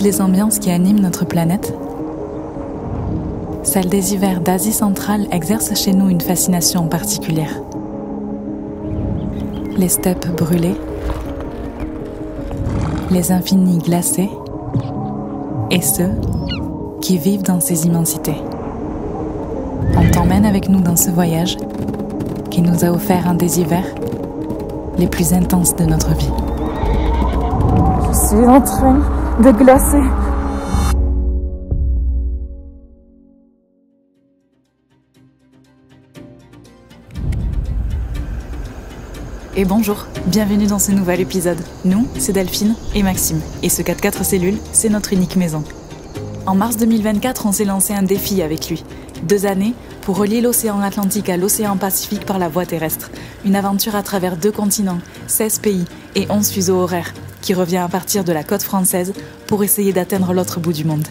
toutes les ambiances qui animent notre planète, celle des hivers d'Asie centrale exerce chez nous une fascination particulière. Les steppes brûlées, les infinis glacés et ceux qui vivent dans ces immensités. On t'emmène avec nous dans ce voyage qui nous a offert un des hivers les plus intenses de notre vie. Je suis en train de glacer. Et bonjour, bienvenue dans ce nouvel épisode. Nous, c'est Delphine et Maxime. Et ce 4x4 cellules, c'est notre unique maison. En mars 2024, on s'est lancé un défi avec lui. 2 années pour relier l'océan Atlantique à l'océan Pacifique par la voie terrestre. Une aventure à travers 2 continents, 16 pays et 11 fuseaux horaires, qui revient à partir de la côte française pour essayer d'atteindre l'autre bout du monde.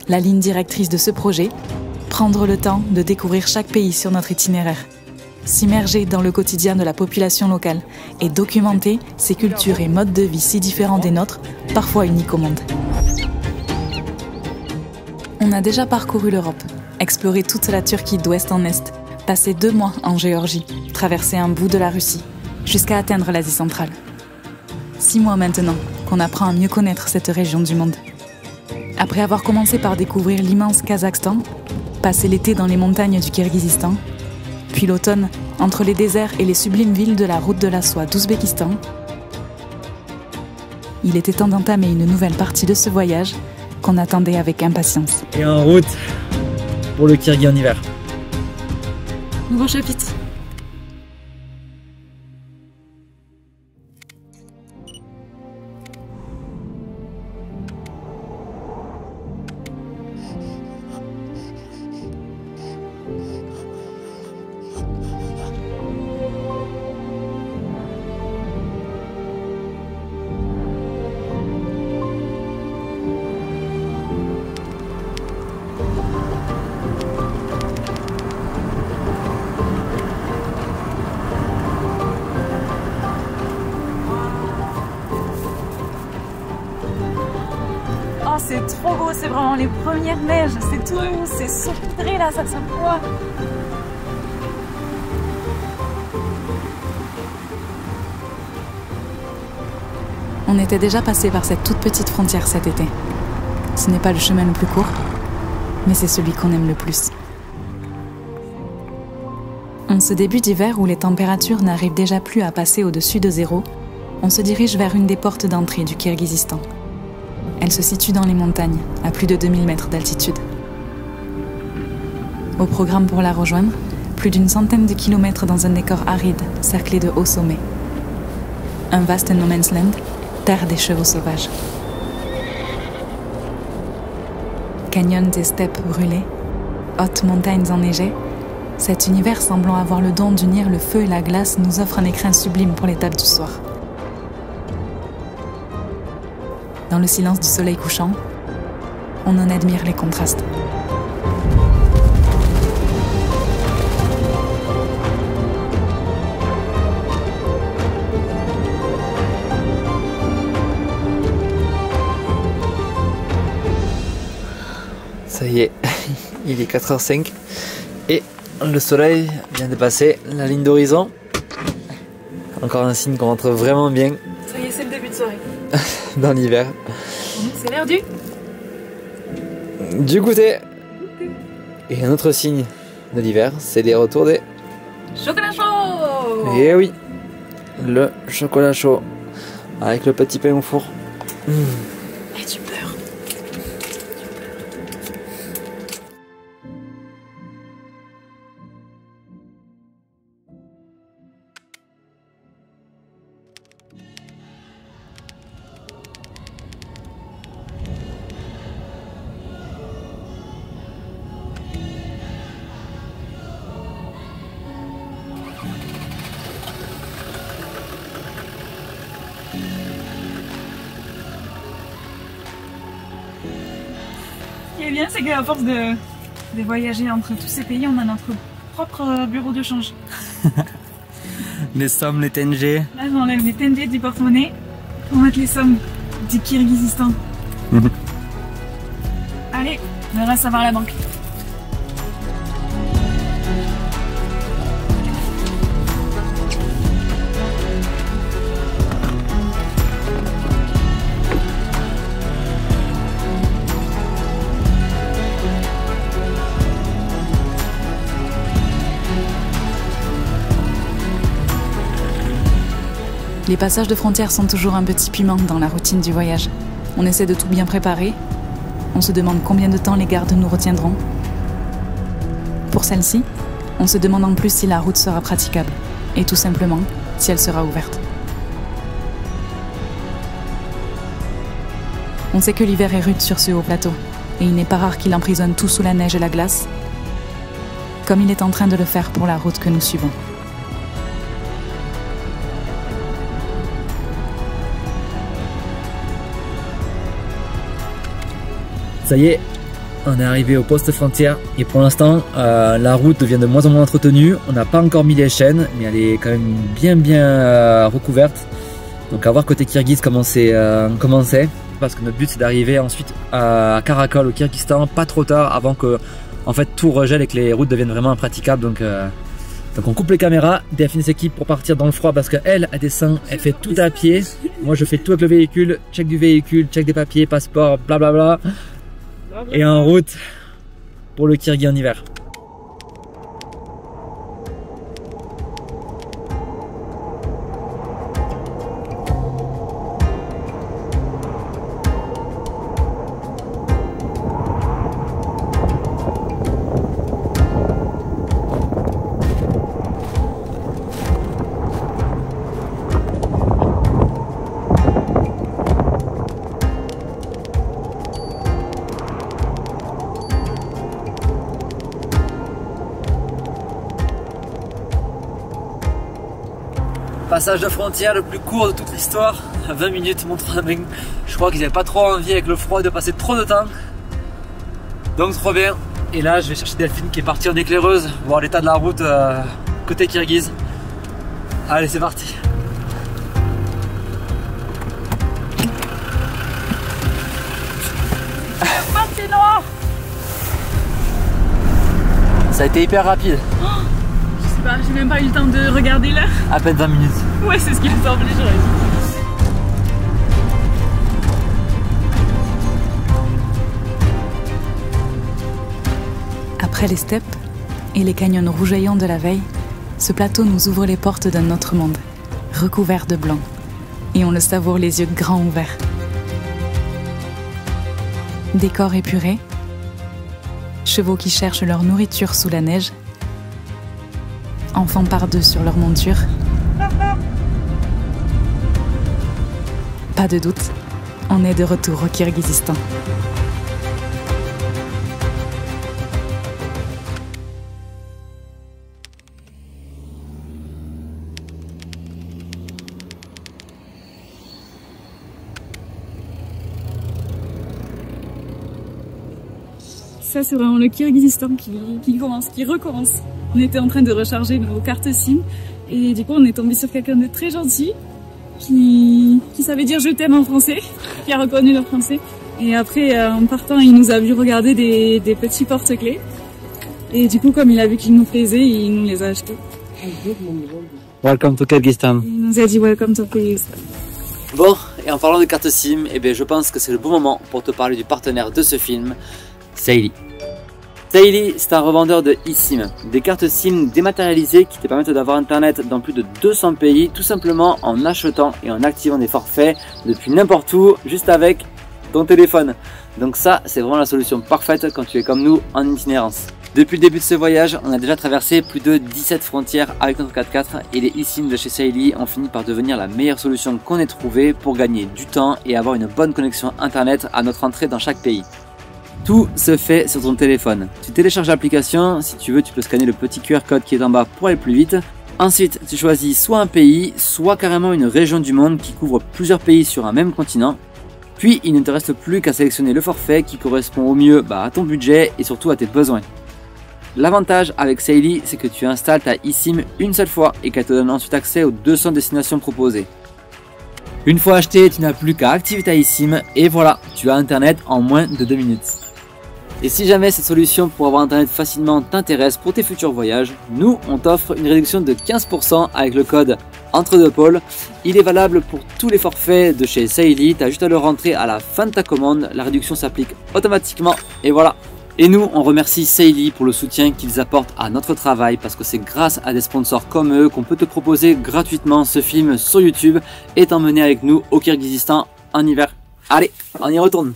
La ligne directrice de ce projet, prendre le temps de découvrir chaque pays sur notre itinéraire. S'immerger dans le quotidien de la population locale et documenter ses cultures et modes de vie si différents des nôtres, parfois uniques au monde. On a déjà parcouru l'Europe, exploré toute la Turquie d'ouest en est, passé 2 mois en Géorgie, traversé un bout de la Russie, jusqu'à atteindre l'Asie centrale. 6 mois maintenant qu'on apprend à mieux connaître cette région du monde. Après avoir commencé par découvrir l'immense Kazakhstan, passer l'été dans les montagnes du Kirghizistan, puis l'automne entre les déserts et les sublimes villes de la route de la soie d'Ouzbékistan, il était temps d'entamer une nouvelle partie de ce voyage qu'on attendait avec impatience. Et en route pour le Kirghiz en hiver. Nouveau chapitre. Oh, c'est trop beau, c'est vraiment les premières neiges, c'est tout, c'est saupoudré là, ça sent quoi? On était déjà passé par cette toute petite frontière cet été. Ce n'est pas le chemin le plus court, mais c'est celui qu'on aime le plus. En ce début d'hiver où les températures n'arrivent déjà plus à passer au-dessus de 0, on se dirige vers une des portes d'entrée du Kirghizistan. Elle se situe dans les montagnes, à plus de 2000 mètres d'altitude. Au programme pour la rejoindre, plus d'une centaine de kilomètres dans un décor aride, cerclé de hauts sommets. Un vaste no man's land, terre des chevaux sauvages. Canyons et steppes brûlées, hautes montagnes enneigées, cet univers semblant avoir le don d'unir le feu et la glace nous offre un écrin sublime pour l'étape du soir. Dans le silence du soleil couchant, on en admire les contrastes. Ça y est, il est 4h05 et le soleil vient de passer la ligne d'horizon. Encore un signe qu'on rentre vraiment bien. Ça y est, c'est le début de soirée. Dans l'hiver. C'est l'heure Du goûter. Et un autre signe de l'hiver, c'est les retours des chocolat chaud. Et oui, le chocolat chaud avec le petit pain au four. Et du beurre. Ce qui est bien, c'est qu'à force de voyager entre tous ces pays, on a notre propre bureau de change. Les sommes, les TNG. Là, j'enlève les TNG du porte-monnaie pour mettre les sommes du Kirghizistan. Allez, le reste ça va à la banque. Les passages de frontières sont toujours un petit piment dans la routine du voyage. On essaie de tout bien préparer. On se demande combien de temps les gardes nous retiendront. Pour celle-ci, on se demande en plus si la route sera praticable. Et tout simplement, si elle sera ouverte. On sait que l'hiver est rude sur ce haut plateau. Et il n'est pas rare qu'il emprisonne tout sous la neige et la glace. Comme il est en train de le faire pour la route que nous suivons. Ça y est, on est arrivé au poste frontière et pour l'instant la route devient de moins en moins entretenue. On n'a pas encore mis les chaînes mais elle est quand même bien recouverte. Donc à voir côté Kirghiz comment c'est parce que notre but c'est d'arriver ensuite à Karakol au Kyrgyzstan pas trop tard avant que en fait tout regèle et que les routes deviennent vraiment impraticables. Donc on coupe les caméras, Delphine s'équipe pour partir dans le froid parce qu'elle descend, elle fait tout à pied. Moi je fais tout avec le véhicule, check du véhicule, check des papiers, passeport, blablabla. Et en route pour le Kirghiz en hiver. Passage de frontière le plus court de toute l'histoire, 20 minutes, montre la main. Je crois qu'ils n'avaient pas trop envie avec le froid de passer trop de temps. Donc trop bien. Et là je vais chercher Delphine qui est partie en éclaireuse, voir l'état de la route côté Kirghiz. Allez c'est parti. C'est noir. Ça a été hyper rapide. Je sais pas, j'ai même pas eu le temps de regarder l'heure. À peine 20 minutes. Ouais, c'est ce qui me semblait, j'aurais dit. Après les steppes et les canyons rougeoyants de la veille, ce plateau nous ouvre les portes d'un autre monde, recouvert de blanc. Et on le savoure les yeux grands ouverts. Décor épuré, chevaux qui cherchent leur nourriture sous la neige, enfants par deux sur leur monture. Pas de doute, on est de retour au Kirghizistan. Ça c'est vraiment le Kirghizistan qui recommence. On était en train de recharger nos cartes SIM et du coup on est tombé sur quelqu'un de très gentil qui savait dire je t'aime en français, qui a reconnu le français. Et après en partant il nous a vu regarder des petits porte-clés et du coup comme il a vu qu'ils nous plaisaient, il nous les a achetés. Welcome to Kyrgyzstan. Il nous a dit welcome to Kyrgyzstan. Bon, et en parlant de carte SIM, eh bien, je pense que c'est le bon moment pour te parler du partenaire de ce film, Saily. Saily, c'est un revendeur de eSIM, des cartes SIM dématérialisées qui te permettent d'avoir internet dans plus de 200 pays, tout simplement en achetant et en activant des forfaits depuis n'importe où, juste avec ton téléphone. Donc ça, c'est vraiment la solution parfaite quand tu es comme nous en itinérance. Depuis le début de ce voyage, on a déjà traversé plus de 17 frontières avec notre 4x4 et les eSIM de chez Saily ont fini par devenir la meilleure solution qu'on ait trouvée pour gagner du temps et avoir une bonne connexion internet à notre entrée dans chaque pays. Tout se fait sur ton téléphone. Tu télécharges l'application, si tu veux tu peux scanner le petit QR code qui est en bas pour aller plus vite. Ensuite tu choisis soit un pays, soit carrément une région du monde qui couvre plusieurs pays sur un même continent. Puis il ne te reste plus qu'à sélectionner le forfait qui correspond au mieux à ton budget et surtout à tes besoins. L'avantage avec Saily, c'est que tu installes ta eSIM une seule fois et qu'elle te donne ensuite accès aux 200 destinations proposées. Une fois acheté, tu n'as plus qu'à activer ta eSIM et voilà, tu as internet en moins de 2 minutes. Et si jamais cette solution pour avoir internet facilement t'intéresse pour tes futurs voyages, nous on t'offre une réduction de 15% avec le code entre deux pôles. Il est valable pour tous les forfaits de chez Saily, tu as juste à le rentrer à la fin de ta commande, la réduction s'applique automatiquement et voilà. Et nous, on remercie Saily pour le soutien qu'ils apportent à notre travail parce que c'est grâce à des sponsors comme eux qu'on peut te proposer gratuitement ce film sur YouTube et t'emmener avec nous au Kirghizistan en hiver. Allez, on y retourne.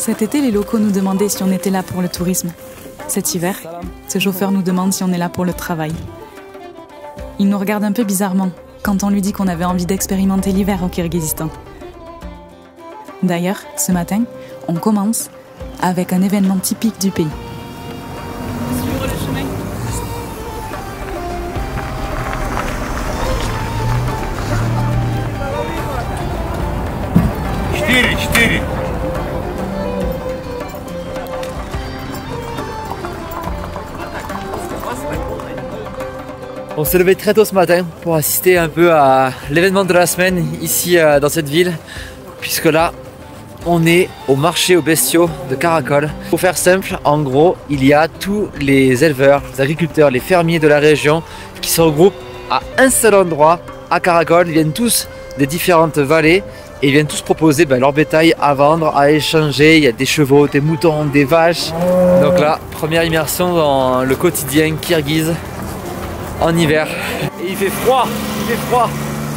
Cet été, les locaux nous demandaient si on était là pour le tourisme. Cet hiver, ce chauffeur nous demande si on est là pour le travail. Il nous regarde un peu bizarrement quand on lui dit qu'on avait envie d'expérimenter l'hiver au Kirghizistan. D'ailleurs, ce matin, on commence avec un événement typique du pays. Suivre le chemin. On s'est levé très tôt ce matin pour assister un peu à l'événement de la semaine ici dans cette ville, puisque là on est au marché aux bestiaux de Karakol. Pour faire simple, en gros, il y a tous les éleveurs, les agriculteurs, les fermiers de la région qui se regroupent à un seul endroit à Karakol. Ils viennent tous des différentes vallées et ils viennent tous proposer leur bétail à vendre, à échanger. Il y a des chevaux, des moutons, des vaches. Donc là, première immersion dans le quotidien kirghize en hiver. Et il fait froid,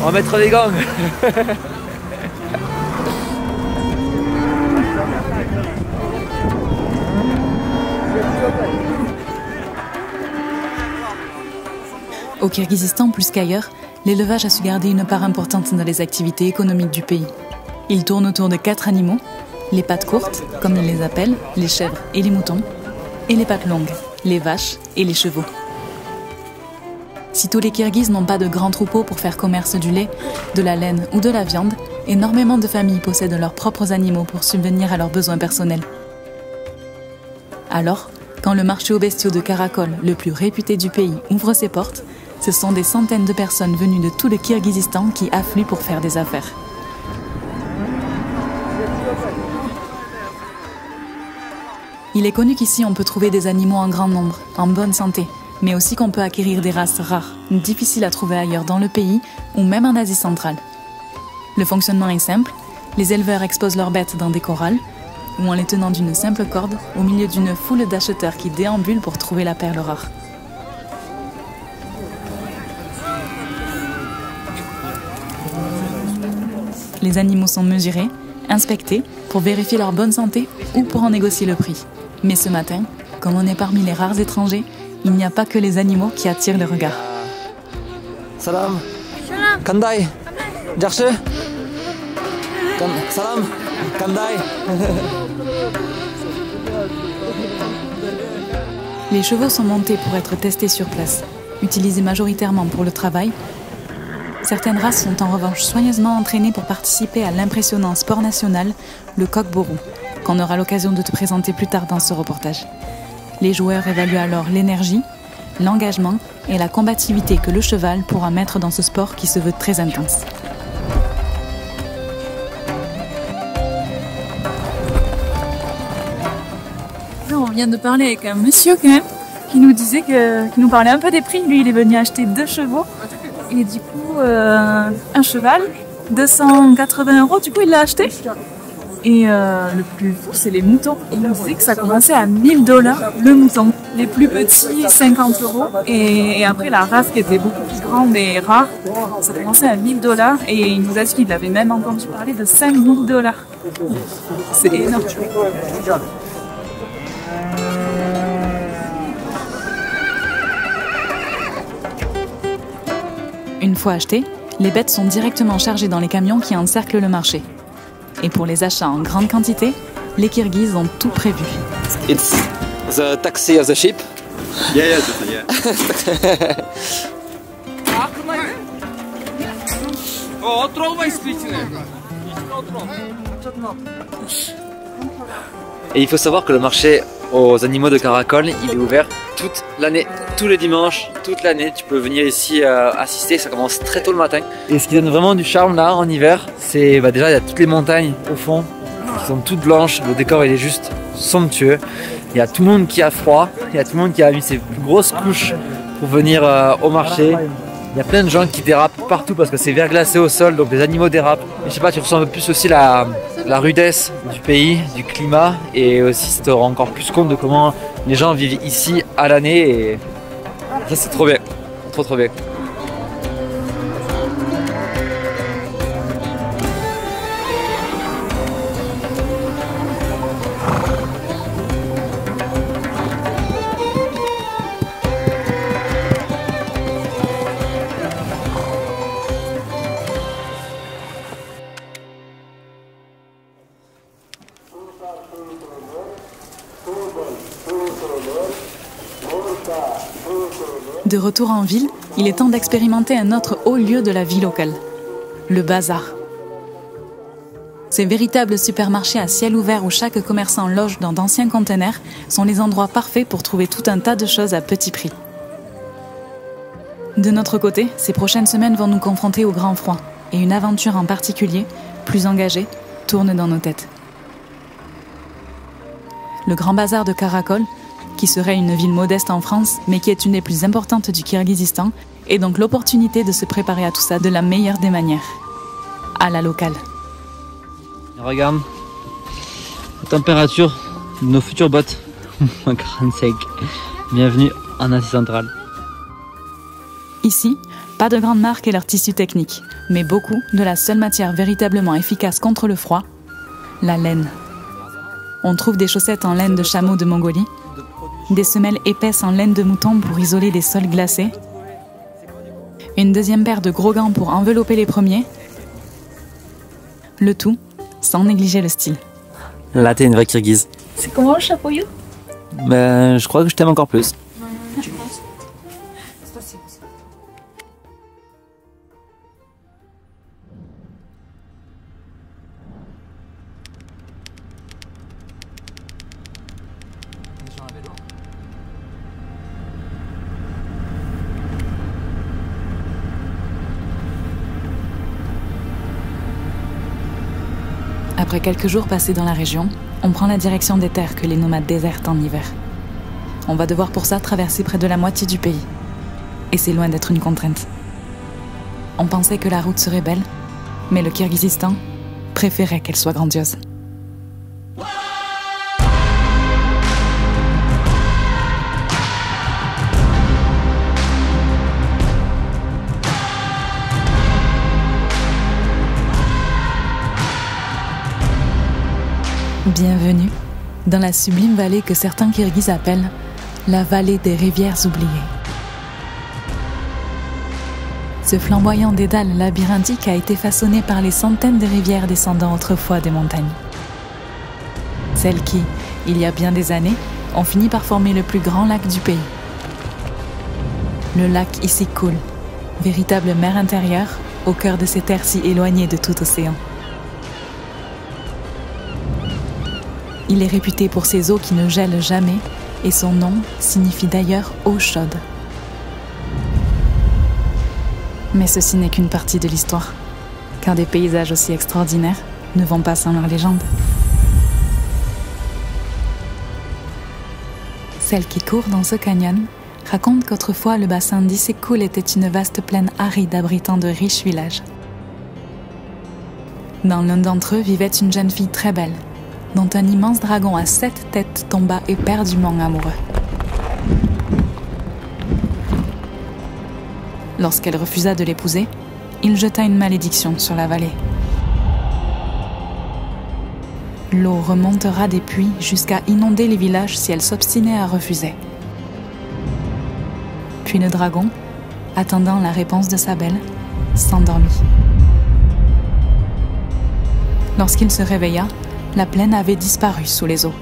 on va mettre des gants. Au Kirghizistan, plus qu'ailleurs, l'élevage a su garder une part importante dans les activités économiques du pays. Il tourne autour de 4 animaux, les pattes courtes, comme ils les appellent, les chèvres et les moutons, et les pattes longues, les vaches et les chevaux. Si tous les Kirghizes n'ont pas de grands troupeaux pour faire commerce du lait, de la laine ou de la viande, énormément de familles possèdent leurs propres animaux pour subvenir à leurs besoins personnels. Alors, quand le marché aux bestiaux de Karakol, le plus réputé du pays, ouvre ses portes, ce sont des centaines de personnes venues de tout le Kirghizistan qui affluent pour faire des affaires. Il est connu qu'ici on peut trouver des animaux en grand nombre, en bonne santé, mais aussi qu'on peut acquérir des races rares, difficiles à trouver ailleurs dans le pays ou même en Asie centrale. Le fonctionnement est simple, les éleveurs exposent leurs bêtes dans des corrals ou en les tenant d'une simple corde au milieu d'une foule d'acheteurs qui déambulent pour trouver la perle rare. Les animaux sont mesurés, inspectés pour vérifier leur bonne santé ou pour en négocier le prix. Mais ce matin, comme on est parmi les rares étrangers, il n'y a pas que les animaux qui attirent le regard. Salam. Kandai. Jarche. Salam. Kandai. Les chevaux sont montés pour être testés sur place, utilisés majoritairement pour le travail. Certaines races sont en revanche soigneusement entraînées pour participer à l'impressionnant sport national, le coq-bourou, qu'on aura l'occasion de te présenter plus tard dans ce reportage. Les joueurs évaluent alors l'énergie, l'engagement et la combativité que le cheval pourra mettre dans ce sport qui se veut très intense. On vient de parler avec un monsieur quand même qui nous disait qui nous parlait un peu des prix. Lui, il est venu acheter 2 chevaux et du coup un cheval, 280 €. Du coup, il l'a acheté. Et le plus fou, c'est les moutons. Il nous disait que ça commençait à 1 000 $ le mouton. Les plus petits, 50 €. Et après, la race qui était beaucoup plus grande et rare, ça commençait à 1 000 $. Et il nous a dit qu'il avait même entendu parler de 5 000 $. C'est énorme. Une fois achetées, les bêtes sont directement chargées dans les camions qui encerclent le marché. Et pour les achats en grande quantité, les Kirghizes ont tout prévu. It's the taxi of the ship. Yeah. Et il faut savoir que le marché aux animaux de Caracol, il est ouvert toute l'année, tous les dimanches, toute l'année. Tu peux venir ici assister, ça commence très tôt le matin. Et ce qui donne vraiment du charme là en hiver, c'est déjà il y a toutes les montagnes au fond qui sont toutes blanches, le décor il est juste somptueux. Il y a tout le monde qui a froid, il y a tout le monde qui a mis ses plus grosses couches pour venir au marché. Il y a plein de gens qui dérapent partout parce que c'est verglacé au sol, donc les animaux dérapent. Et je sais pas, tu ressens un peu plus aussi la rudesse du pays, du climat, et aussi tu te rends encore plus compte de comment les gens vivent ici à l'année. Et ça c'est trop bien, trop bien. De retour en ville, il est temps d'expérimenter un autre haut lieu de la vie locale, le bazar. Ces véritables supermarchés à ciel ouvert où chaque commerçant loge dans d'anciens containers sont les endroits parfaits pour trouver tout un tas de choses à petit prix. De notre côté, ces prochaines semaines vont nous confronter au grand froid, et une aventure en particulier, plus engagée, tourne dans nos têtes. Le grand bazar de Caracol, qui serait une ville modeste en France, mais qui est une des plus importantes du Kirghizistan, est donc l'opportunité de se préparer à tout ça de la meilleure des manières, à la locale. Regarde, la température de nos futures bottes, moins 45. Bienvenue en Asie centrale. Ici, pas de grandes marques et leurs tissus techniques, mais beaucoup de la seule matière véritablement efficace contre le froid, la laine. On trouve des chaussettes en laine de chameau de Mongolie, des semelles épaisses en laine de mouton pour isoler des sols glacés, une deuxième paire de gros gants pour envelopper les premiers, le tout sans négliger le style. Là t'es une vraie Kirghize. C'est comment le chapeau yo? Ben je crois que je t'aime encore plus. Après quelques jours passés dans la région, on prend la direction des terres que les nomades désertent en hiver. On va devoir pour ça traverser près de la moitié du pays. Et c'est loin d'être une contrainte. On pensait que la route serait belle, mais le Kirghizistan préférait qu'elle soit grandiose. Bienvenue dans la sublime vallée que certains Kirghizes appellent la vallée des rivières oubliées. Ce flamboyant dédale labyrinthique a été façonné par les centaines de rivières descendant autrefois des montagnes. Celles qui, il y a bien des années, ont fini par former le plus grand lac du pays. Le lac ici coule, véritable mer intérieure au cœur de ces terres si éloignées de tout océan. Il est réputé pour ses eaux qui ne gèlent jamais et son nom signifie d'ailleurs eau chaude. Mais ceci n'est qu'une partie de l'histoire, car des paysages aussi extraordinaires ne vont pas sans leur légende. Celle qui court dans ce canyon raconte qu'autrefois le bassin d'Issyk-Kul était une vaste plaine aride abritant de riches villages. Dans l'un d'entre eux vivait une jeune fille très belle, dont un immense dragon à 7 têtes tomba éperdument amoureux. Lorsqu'elle refusa de l'épouser, il jeta une malédiction sur la vallée. L'eau remontera des puits jusqu'à inonder les villages si elle s'obstinait à refuser. Puis le dragon, attendant la réponse de sa belle, s'endormit. Lorsqu'il se réveilla, la plaine avait disparu sous les eaux.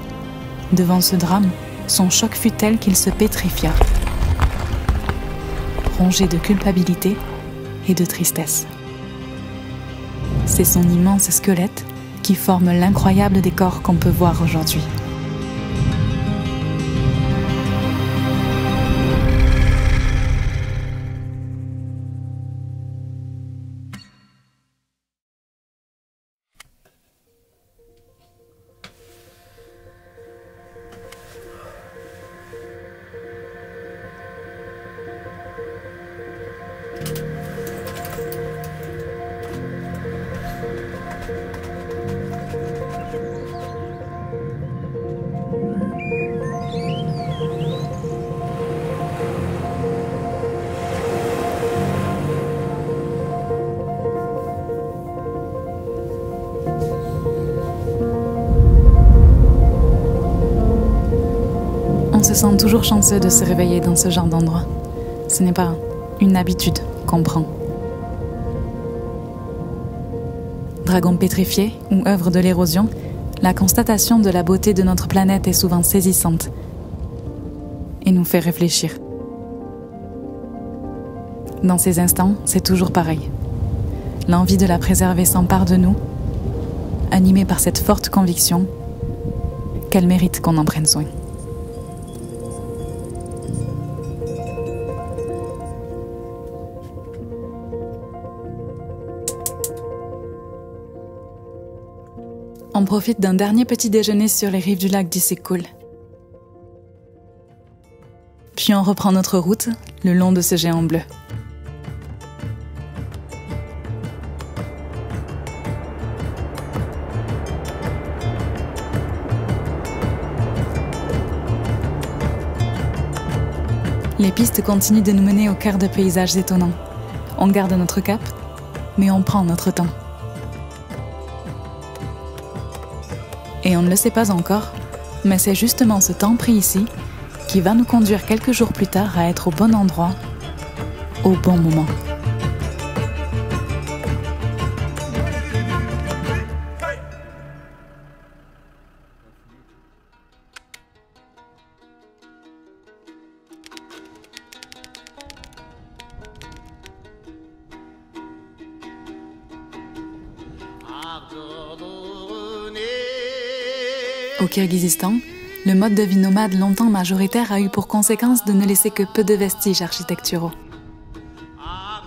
Devant ce drame, son choc fut tel qu'il se pétrifia, rongé de culpabilité et de tristesse. C'est son immense squelette qui forme l'incroyable décor qu'on peut voir aujourd'hui. On se sent toujours chanceux de se réveiller dans ce genre d'endroit. Ce n'est pas une habitude qu'on prend. Dragon pétrifié ou œuvre de l'érosion, la constatation de la beauté de notre planète est souvent saisissante et nous fait réfléchir. Dans ces instants, c'est toujours pareil. L'envie de la préserver s'empare de nous, animée par cette forte conviction qu'elle mérite qu'on en prenne soin. On profite d'un dernier petit déjeuner sur les rives du lac d'Issyk-Kul. Puis on reprend notre route le long de ce géant bleu. Les pistes continuent de nous mener au cœur de paysages étonnants. On garde notre cap, mais on prend notre temps. Et on ne le sait pas encore, mais c'est justement ce temps pris ici qui va nous conduire quelques jours plus tard à être au bon endroit, au bon moment. Au Kirghizistan, le mode de vie nomade longtemps majoritaire a eu pour conséquence de ne laisser que peu de vestiges architecturaux.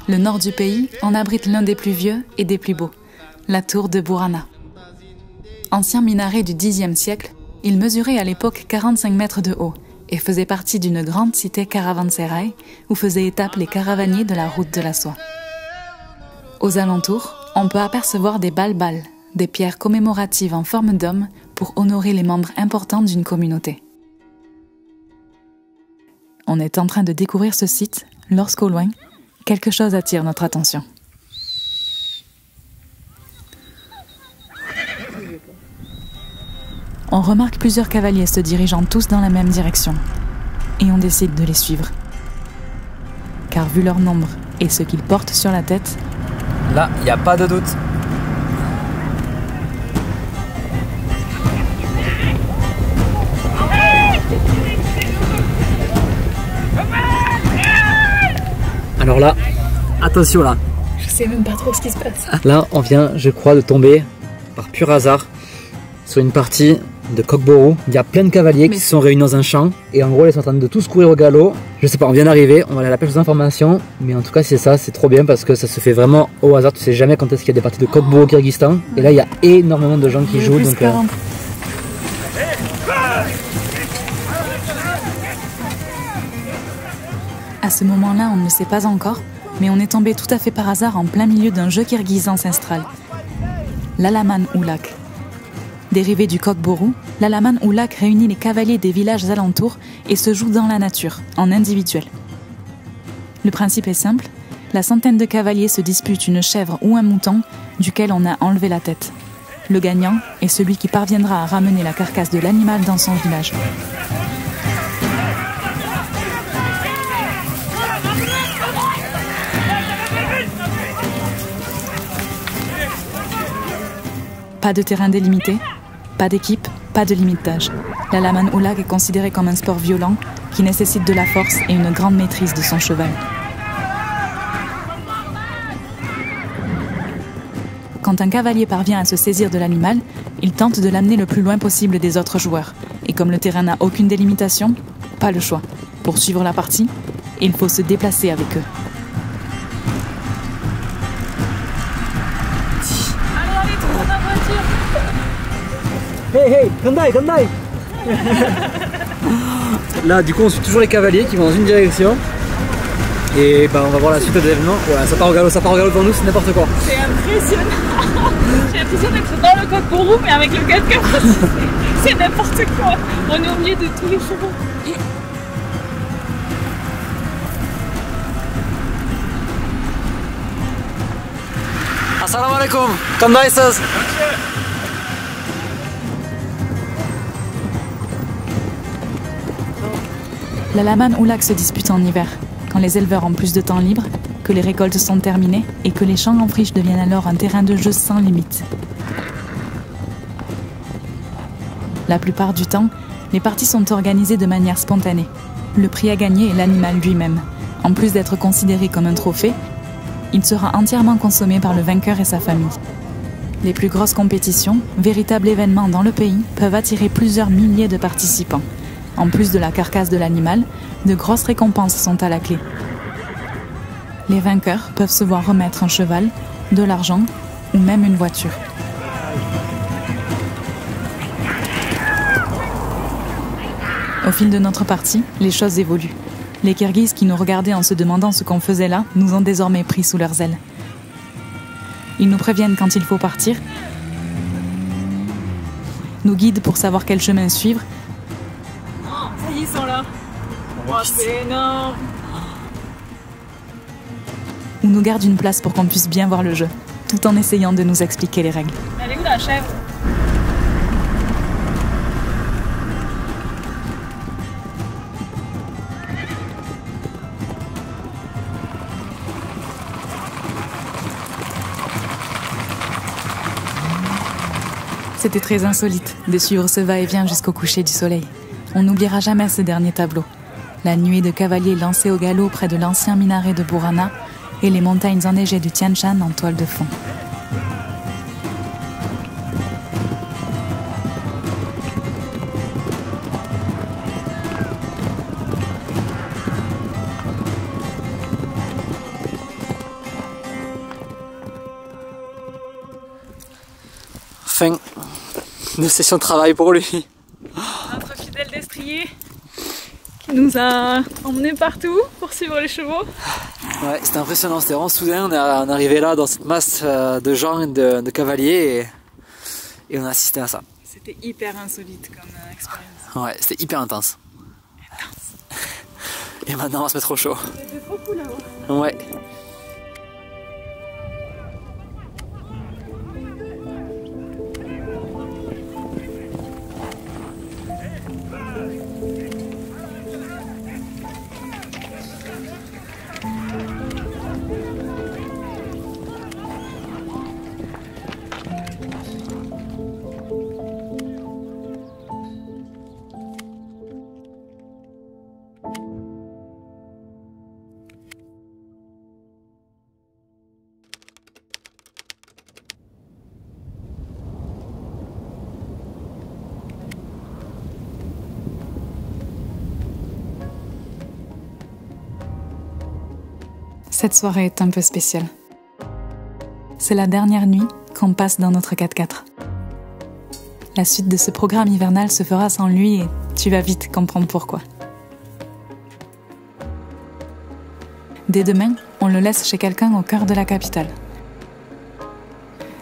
Le nord du pays en abrite l'un des plus vieux et des plus beaux, la tour de Burana. Ancien minaret du Xe siècle, il mesurait à l'époque 45 mètres de haut et faisait partie d'une grande cité caravansérail où faisaient étape les caravaniers de la route de la soie. Aux alentours, on peut apercevoir des balbals, des pierres commémoratives en forme d'homme pour honorer les membres importants d'une communauté. On est en train de découvrir ce site lorsqu'au loin, quelque chose attire notre attention. On remarque plusieurs cavaliers se dirigeant tous dans la même direction et on décide de les suivre. Car vu leur nombre et ce qu'ils portent sur la tête, là, il n'y a pas de doute. Alors là, attention là. Je sais même pas trop ce qui se passe. Là, on vient, je crois, de tomber par pur hasard sur une partie de Kokboru. Il y a plein de cavaliers qui se sont réunis dans un champ et en gros, ils sont en train de tous courir au galop. Je sais pas, on vient d'arriver, on va aller à la pêche aux informations, mais en tout cas, c'est ça, c'est trop bien parce que ça se fait vraiment au hasard. Tu sais jamais quand est-ce qu'il y a des parties de Kokboru au Kyrgyzstan. Et là, il y a énormément de gens qui jouent. Donc, à ce moment-là, on ne le sait pas encore, mais on est tombé tout à fait par hasard en plein milieu d'un jeu kirghiz ancestral. L'Alaman Oulak. Dérivé du Kokboru, l'Alaman Oulak réunit les cavaliers des villages alentours et se joue dans la nature, en individuel. Le principe est simple, la centaine de cavaliers se disputent une chèvre ou un mouton duquel on a enlevé la tête. Le gagnant est celui qui parviendra à ramener la carcasse de l'animal dans son village. Pas de terrain délimité, pas d'équipe, pas de limite d'âge. L'Alaman Oulak est considéré comme un sport violent qui nécessite de la force et une grande maîtrise de son cheval. Quand Quand un cavalier parvient à se saisir de l'animal, il tente de l'amener le plus loin possible des autres joueurs. Et comme le terrain n'a aucune délimitation, pas le choix. Pour suivre la partie, il faut se déplacer avec eux. Allez, tourne la voiture. Hey, hey, Kandai. Là, du coup, on suit toujours les cavaliers qui vont dans une direction. Et ben, on va voir la suite des événements. Voilà, ça part au galop devant nous, c'est n'importe quoi. C'est impressionnant. J'ai l'impression d'être dans le coq pour roue, mais avec le 4x4, c'est n'importe quoi. On est au milieu de tous les chevaux. Assalamu alaikum. Kandai-saz. La Laman Oulak se dispute en hiver, quand les éleveurs ont plus de temps libre, que les récoltes sont terminées et que les champs en friche deviennent alors un terrain de jeu sans limite. La plupart du temps, les parties sont organisées de manière spontanée. Le prix à gagner est l'animal lui-même. En plus d'être considéré comme un trophée, il sera entièrement consommé par le vainqueur et sa famille. Les plus grosses compétitions, véritables événements dans le pays, peuvent attirer plusieurs milliers de participants. En plus de la carcasse de l'animal, de grosses récompenses sont à la clé. Les vainqueurs peuvent se voir remettre un cheval, de l'argent ou même une voiture. Au fil de notre partie, les choses évoluent. Les Kirghizes qui nous regardaient en se demandant ce qu'on faisait là nous ont désormais pris sous leurs ailes. Ils nous préviennent quand il faut partir, nous guident pour savoir quel chemin suivre. Ça y est, ils sont là. Oh, c'est énorme. Ou nous gardent une place pour qu'on puisse bien voir le jeu, tout en essayant de nous expliquer les règles. Elle est où la chèvre? C'était très insolite de suivre ce va-et-vient jusqu'au coucher du soleil. On n'oubliera jamais ce dernier tableau. La nuée de cavaliers lancés au galop près de l'ancien minaret de Burana et les montagnes enneigées du Tian Shan en toile de fond. Fin de session de travail pour lui. Notre fidèle destrier qui nous a emmenés partout pour suivre les chevaux. Ouais, c'était impressionnant, c'était vraiment soudain. On est arrivé là dans cette masse de gens et de cavaliers et on a assisté à ça. C'était hyper insolite comme expérience. Ouais, c'était hyper intense. Et maintenant on va se mettre au chaud. C'était trop cool là-haut. Ouais. Cette soirée est un peu spéciale. C'est la dernière nuit qu'on passe dans notre 4x4. La suite de ce programme hivernal se fera sans lui et tu vas vite comprendre pourquoi. Dès demain, on le laisse chez quelqu'un au cœur de la capitale.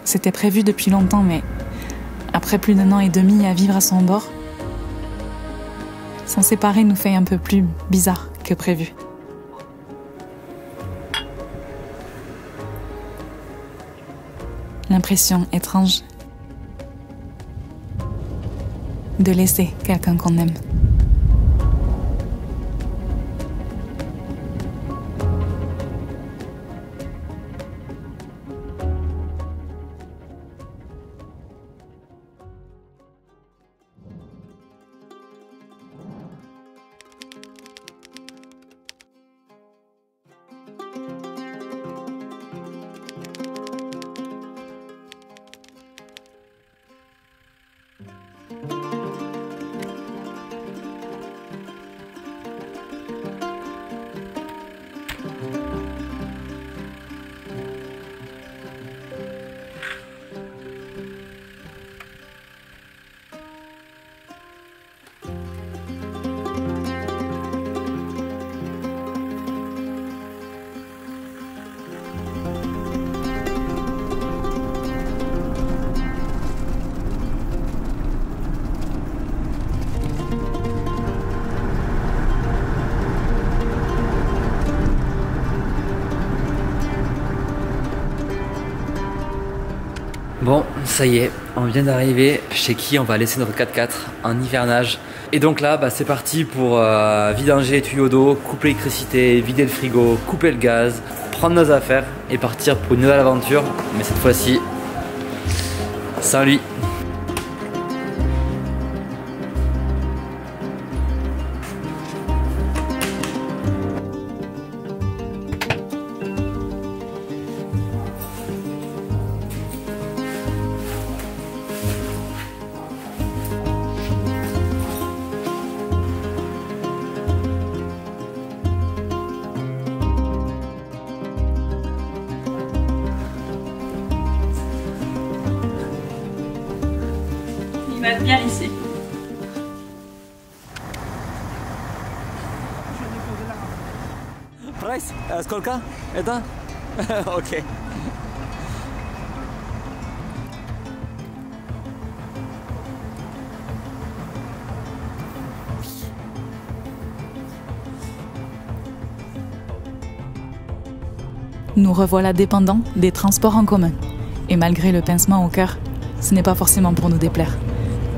C'était prévu depuis longtemps, mais après plus d'1 an et demi à vivre à son bord, s'en séparer nous fait un peu plus bizarre que prévu. L'impression étrange de laisser quelqu'un qu'on aime. Bon, ça y est, on vient d'arriver chez qui on va laisser notre 4x4 en hivernage. Et donc là, bah, c'est parti pour vidanger les tuyaux d'eau, couper l'électricité, vider le frigo, couper le gaz, prendre nos affaires et partir pour une nouvelle aventure. Mais cette fois-ci, sans lui. Il va être bien ici. Price, skolka? Это? Ok. Nous revoilà dépendants des transports en commun. Et malgré le pincement au cœur, ce n'est pas forcément pour nous déplaire.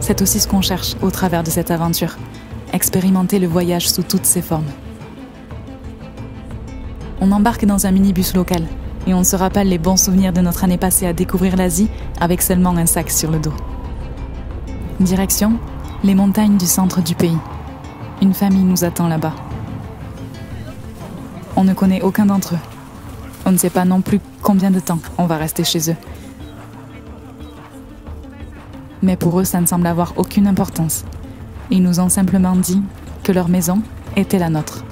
C'est aussi ce qu'on cherche au travers de cette aventure. Expérimenter le voyage sous toutes ses formes. On embarque dans un minibus local et on se rappelle les bons souvenirs de notre année passée à découvrir l'Asie avec seulement un sac sur le dos. Direction, les montagnes du centre du pays. Une famille nous attend là-bas. On ne connaît aucun d'entre eux. On ne sait pas non plus combien de temps on va rester chez eux. Mais pour eux, ça ne semble avoir aucune importance. Ils nous ont simplement dit que leur maison était la nôtre.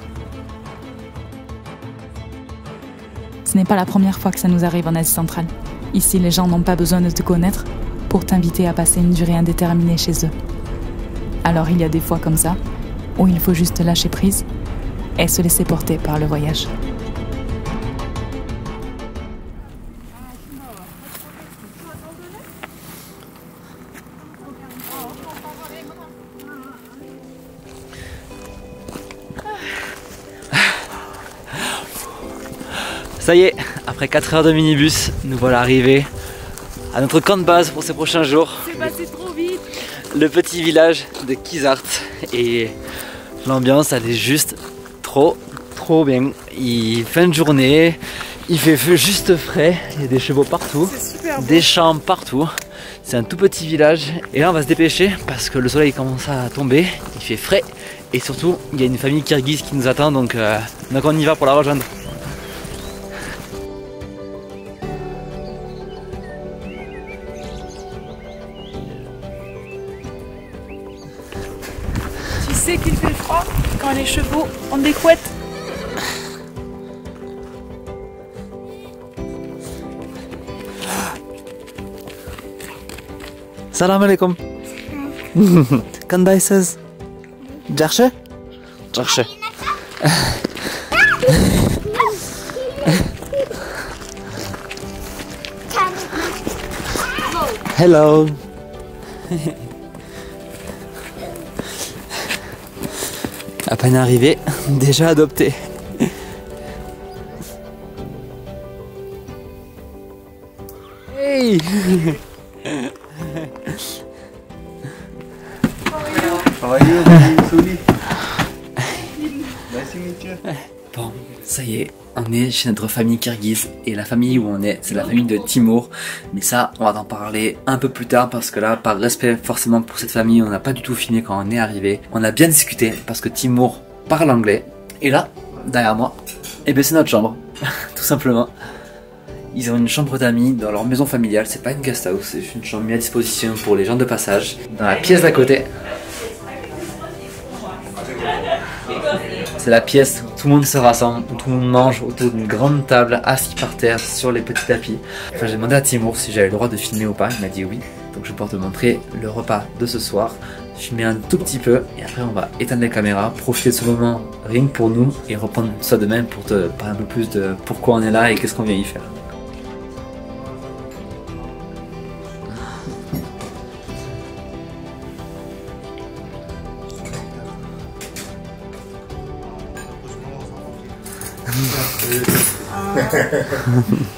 Ce n'est pas la première fois que ça nous arrive en Asie centrale. Ici, les gens n'ont pas besoin de te connaître pour t'inviter à passer une durée indéterminée chez eux. Alors il y a des fois comme ça, où il faut juste lâcher prise et se laisser porter par le voyage. Ça y est, après 4 heures de minibus, nous voilà arrivés à notre camp de base pour ces prochains jours. C'est passé trop vite. Le petit village de Kizart. Et l'ambiance, elle est juste trop bien. Fin de journée, il fait juste frais, il y a des chevaux partout, des champs partout. C'est un tout petit village. Et là, on va se dépêcher parce que le soleil commence à tomber, il fait frais. Et surtout, il y a une famille kirghize qui nous attend, donc on y va pour la rejoindre. Tu sais qu'il fait froid quand les chevaux ont des couettes. Salam alaikum. Kandaysiz? Yaxshi? Yaxshi. Hello. À peine arrivé, déjà adopté. Hey. How are you, Suli? Nice to meet you. Bon, ça y est, on est chez notre famille kirghize et la famille où on est, c'est la famille de Timur. Mais ça, on va en parler un peu plus tard parce que là, par respect forcément pour cette famille, on n'a pas du tout filmé quand on est arrivé. On a bien discuté parce que Timur parle anglais. Et là, derrière moi, eh ben c'est notre chambre, tout simplement. Ils ont une chambre d'amis dans leur maison familiale, c'est pas une guest house, c'est une chambre mise à disposition pour les gens de passage. Dans la pièce d'à côté, c'est la pièce où tout le monde se rassemble, où tout le monde mange autour d'une grande table, assis par terre sur les petits tapis. Enfin, j'ai demandé à Timur si j'avais le droit de filmer ou pas, il m'a dit oui. Donc je vais pouvoir te montrer le repas de ce soir, filmer un tout petit peu et après on va éteindre les caméras, profiter de ce moment rien que pour nous et reprendre ça demain pour te parler un peu plus de pourquoi on est là et qu'est-ce qu'on vient y faire.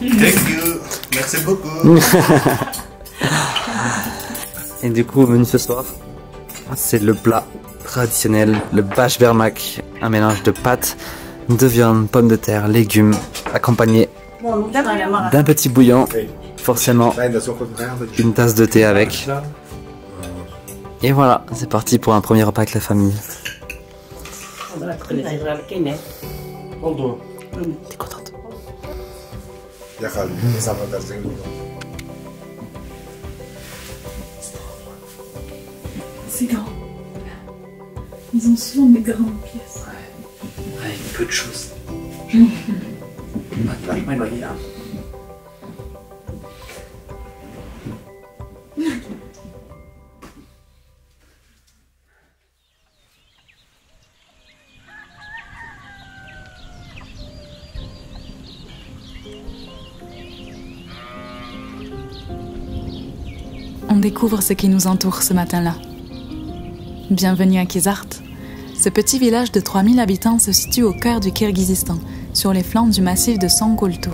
Thank you. Merci beaucoup. Et du coup, au menu ce soir, c'est le plat traditionnel, le bâche vermac, un mélange de pâtes, de viande, pommes de terre, légumes, accompagné d'un petit bouillon, forcément une tasse de thé avec. Et voilà, c'est parti pour un premier repas avec la famille. T'es contente? C'est grand. Ils ont souvent des grandes pièces. Avec peu de choses. On découvre ce qui nous entoure ce matin-là. Bienvenue à Kizart. Ce petit village de 3000 habitants se situe au cœur du Kirghizistan, sur les flancs du massif de Sangolto.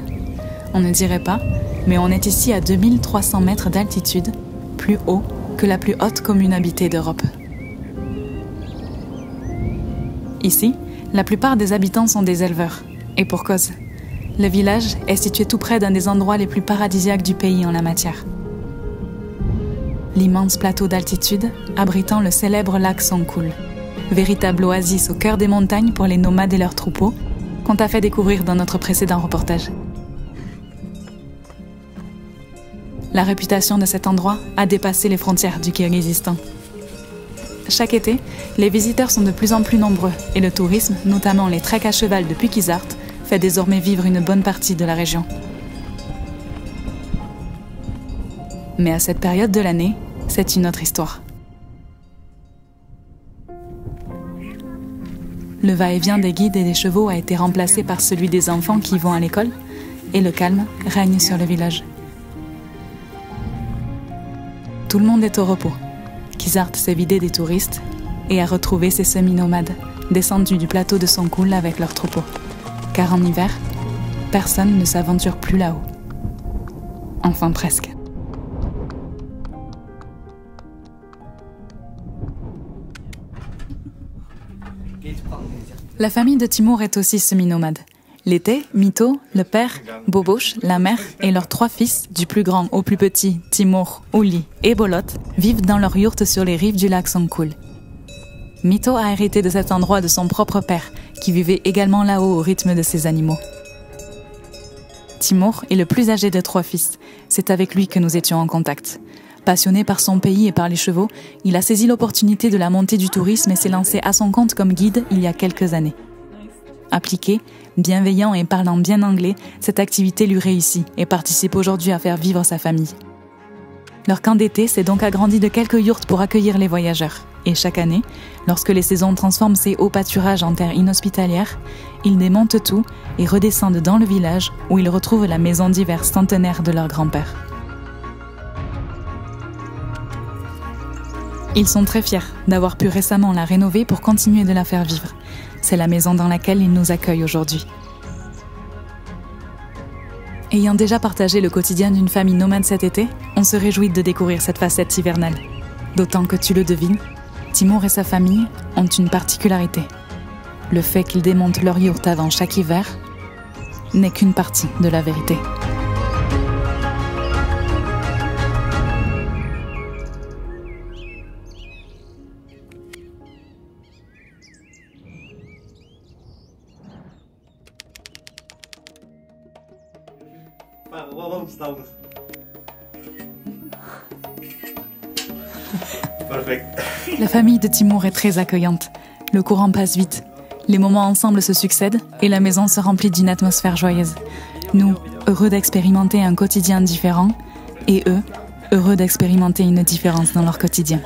On ne dirait pas, mais on est ici à 2300 mètres d'altitude, plus haut que la plus haute commune habitée d'Europe. Ici, la plupart des habitants sont des éleveurs, et pour cause. Le village est situé tout près d'un des endroits les plus paradisiaques du pays en la matière. L'immense plateau d'altitude abritant le célèbre lac Sangkul, véritable oasis au cœur des montagnes pour les nomades et leurs troupeaux, qu'on t'a fait découvrir dans notre précédent reportage. La réputation de cet endroit a dépassé les frontières du Kirghizistan. Chaque été, les visiteurs sont de plus en plus nombreux et le tourisme, notamment les treks à cheval depuis Kizart, fait désormais vivre une bonne partie de la région. Mais à cette période de l'année, c'est une autre histoire. Le va-et-vient des guides et des chevaux a été remplacé par celui des enfants qui vont à l'école, et le calme règne sur le village. Tout le monde est au repos. Kizart s'est vidé des touristes et a retrouvé ses semi-nomades, descendus du plateau de Sangkul avec leurs troupeaux. Car en hiver, personne ne s'aventure plus là-haut. Enfin presque. La famille de Timur est aussi semi-nomade. L'été, Mito, le père, Boboche, la mère et leurs 3 fils, du plus grand au plus petit, Timur, Uli et Bolot, vivent dans leur yourte sur les rives du lac Sangkul. Mito a hérité de cet endroit de son propre père, qui vivait également là-haut au rythme de ses animaux. Timur est le plus âgé des 3 fils. C'est avec lui que nous étions en contact. Passionné par son pays et par les chevaux, il a saisi l'opportunité de la montée du tourisme et s'est lancé à son compte comme guide il y a quelques années. Appliqué, bienveillant et parlant bien anglais, cette activité lui réussit et participe aujourd'hui à faire vivre sa famille. Leur camp d'été s'est donc agrandi de quelques yourtes pour accueillir les voyageurs. Et chaque année, lorsque les saisons transforment ces hauts pâturages en terre inhospitalière, ils démontent tout et redescendent dans le village où ils retrouvent la maison d'hiver centenaire de leur grand-père. Ils sont très fiers d'avoir pu récemment la rénover pour continuer de la faire vivre. C'est la maison dans laquelle ils nous accueillent aujourd'hui. Ayant déjà partagé le quotidien d'une famille nomade cet été, on se réjouit de découvrir cette facette hivernale. D'autant que tu le devines, Timur et sa famille ont une particularité. Le fait qu'ils démontent leur yourte avant chaque hiver n'est qu'une partie de la vérité. La famille de Timur est très accueillante. Le courant passe vite. Les moments ensemble se succèdent et la maison se remplit d'une atmosphère joyeuse. Nous, heureux d'expérimenter un quotidien différent, et eux, heureux d'expérimenter une différence dans leur quotidien.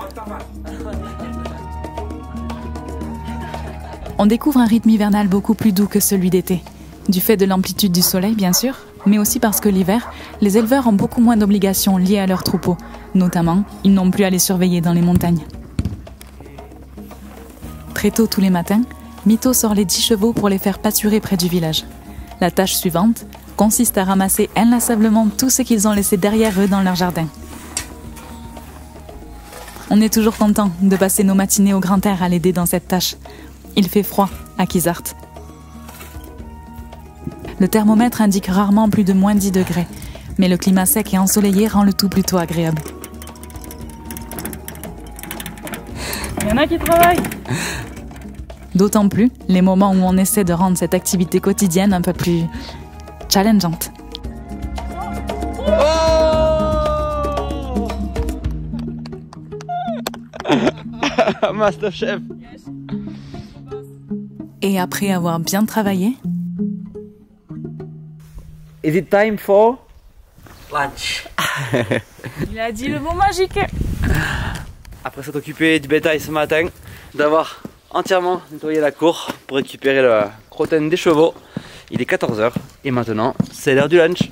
On découvre un rythme hivernal beaucoup plus doux que celui d'été. Du fait de l'amplitude du soleil, bien sûr, mais aussi parce que l'hiver, les éleveurs ont beaucoup moins d'obligations liées à leurs troupeaux. Notamment, ils n'ont plus à les surveiller dans les montagnes. Très tôt tous les matins, Mito sort les 10 chevaux pour les faire pâturer près du village. La tâche suivante consiste à ramasser inlassablement tout ce qu'ils ont laissé derrière eux dans leur jardin. On est toujours content de passer nos matinées au grand air à l'aider dans cette tâche. Il fait froid à Kizart. Le thermomètre indique rarement plus de moins 10 degrés, mais le climat sec et ensoleillé rend le tout plutôt agréable. Il y en a qui travaillent. D'autant plus les moments où on essaie de rendre cette activité quotidienne un peu plus challengeante. Masterchef. Et après avoir bien travaillé, Is it time for Lunch. Il a dit le mot magique. Après s'être occupé du bétail ce matin, d'avoir entièrement nettoyé la cour pour récupérer le crottin des chevaux. Il est 14 h et maintenant c'est l'heure du lunch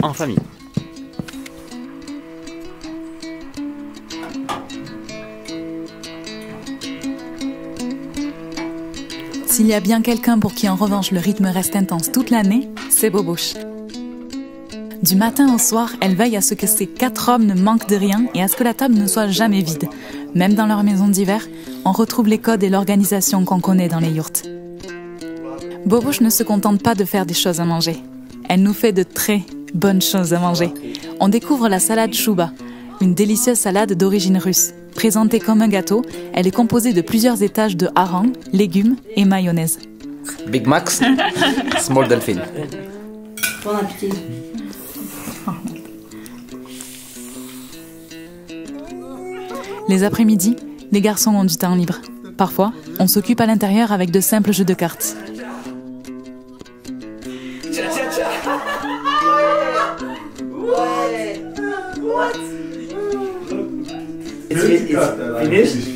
en famille. s'il y a bien quelqu'un pour qui en revanche le rythme reste intense toute l'année, c'est Boboche. Du matin au soir, elle veille à ce que ces 4 hommes ne manquent de rien et à ce que la table ne soit jamais vide. Même dans leur maison d'hiver, on retrouve les codes et l'organisation qu'on connaît dans les yurts. Boboche ne se contente pas de faire des choses à manger. Elle nous fait de très bonnes choses à manger. On découvre la salade chouba, une délicieuse salade d'origine russe. Présentée comme un gâteau, elle est composée de plusieurs étages de harengs, légumes et mayonnaise. Big Max, Small Dolphin. Bon appétit. Les après-midi, les garçons ont du temps libre. Parfois, on s'occupe à l'intérieur avec de simples jeux de cartes.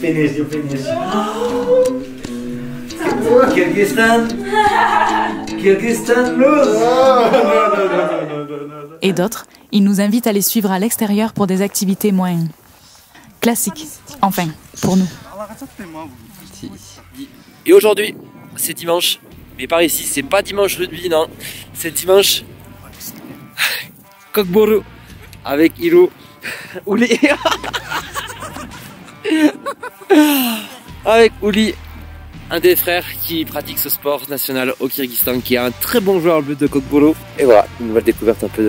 Finish, you finish. Kyrgyzstan lose. Et d'autres, ils nous invitent à les suivre à l'extérieur pour des activités moins classiques. Enfin, pour nous. Et aujourd'hui, c'est dimanche. Mais par ici, c'est pas dimanche rugby, non. C'est dimanche Kokboru avec Hiro. Ouli. Avec Ouli, un des frères qui pratique ce sport national au Kyrgyzstan, qui est un très bon joueur de Kokboru. Et voilà, une nouvelle découverte un peu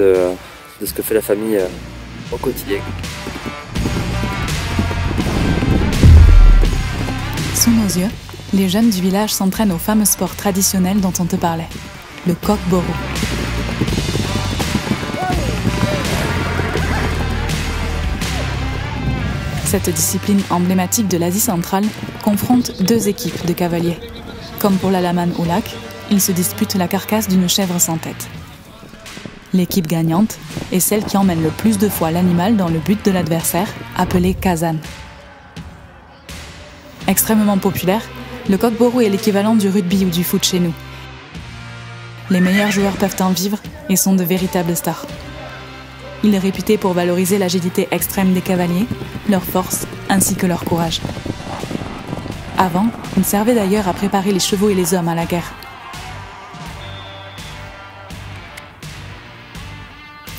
de ce que fait la famille au quotidien. Sous nos yeux, les jeunes du village s'entraînent au fameux sport traditionnel dont on te parlait, le Kokboru. Cette discipline emblématique de l'Asie centrale confronte 2 équipes de cavaliers. Comme pour l'Alaman Oulak, ils se disputent la carcasse d'une chèvre sans tête. L'équipe gagnante est celle qui emmène le plus de fois l'animal dans le but de l'adversaire, appelé Kazan. Extrêmement populaire, le Kokboru est l'équivalent du rugby ou du foot chez nous. Les meilleurs joueurs peuvent en vivre et sont de véritables stars. Il est réputé pour valoriser l'agilité extrême des cavaliers, leur force ainsi que leur courage. Avant, il servait d'ailleurs à préparer les chevaux et les hommes à la guerre.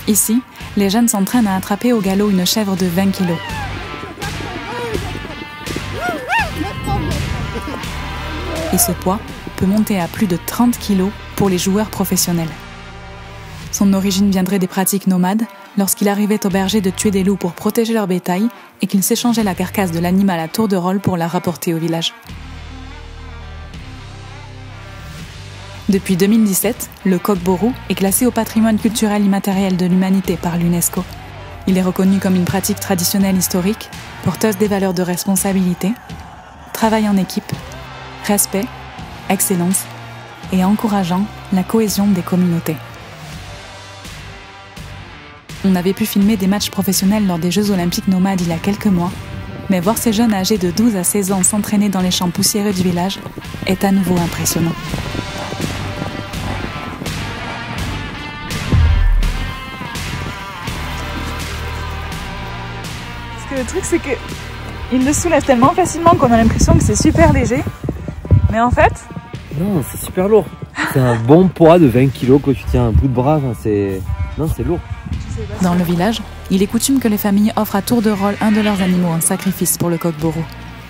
Ici, les jeunes s'entraînent à attraper au galop une chèvre de 20 kilos. Et ce poids peut monter à plus de 30 kilos pour les joueurs professionnels. Son origine viendrait des pratiques nomades, lorsqu'il arrivait aux bergers de tuer des loups pour protéger leur bétail et qu'ils s'échangeaient la carcasse de l'animal à tour de rôle pour la rapporter au village. Depuis 2017, le Kokboru est classé au patrimoine culturel immatériel de l'humanité par l'UNESCO. Il est reconnu comme une pratique traditionnelle historique, porteuse des valeurs de responsabilité, travail en équipe, respect, excellence et encourageant la cohésion des communautés. On avait pu filmer des matchs professionnels lors des Jeux Olympiques nomades il y a quelques mois, mais voir ces jeunes âgés de 12 à 16 ans s'entraîner dans les champs poussiéreux du village est à nouveau impressionnant. Parce que le truc, c'est que il le soulève tellement facilement qu'on a l'impression que c'est super léger. Mais en fait... Non, c'est super lourd. C'est un bon poids de 20 kg que tu tiens un bout de bras. Enfin, non, c'est lourd. Je Dans le village, il est coutume que les familles offrent à tour de rôle un de leurs animaux en sacrifice pour le coq-bourreau.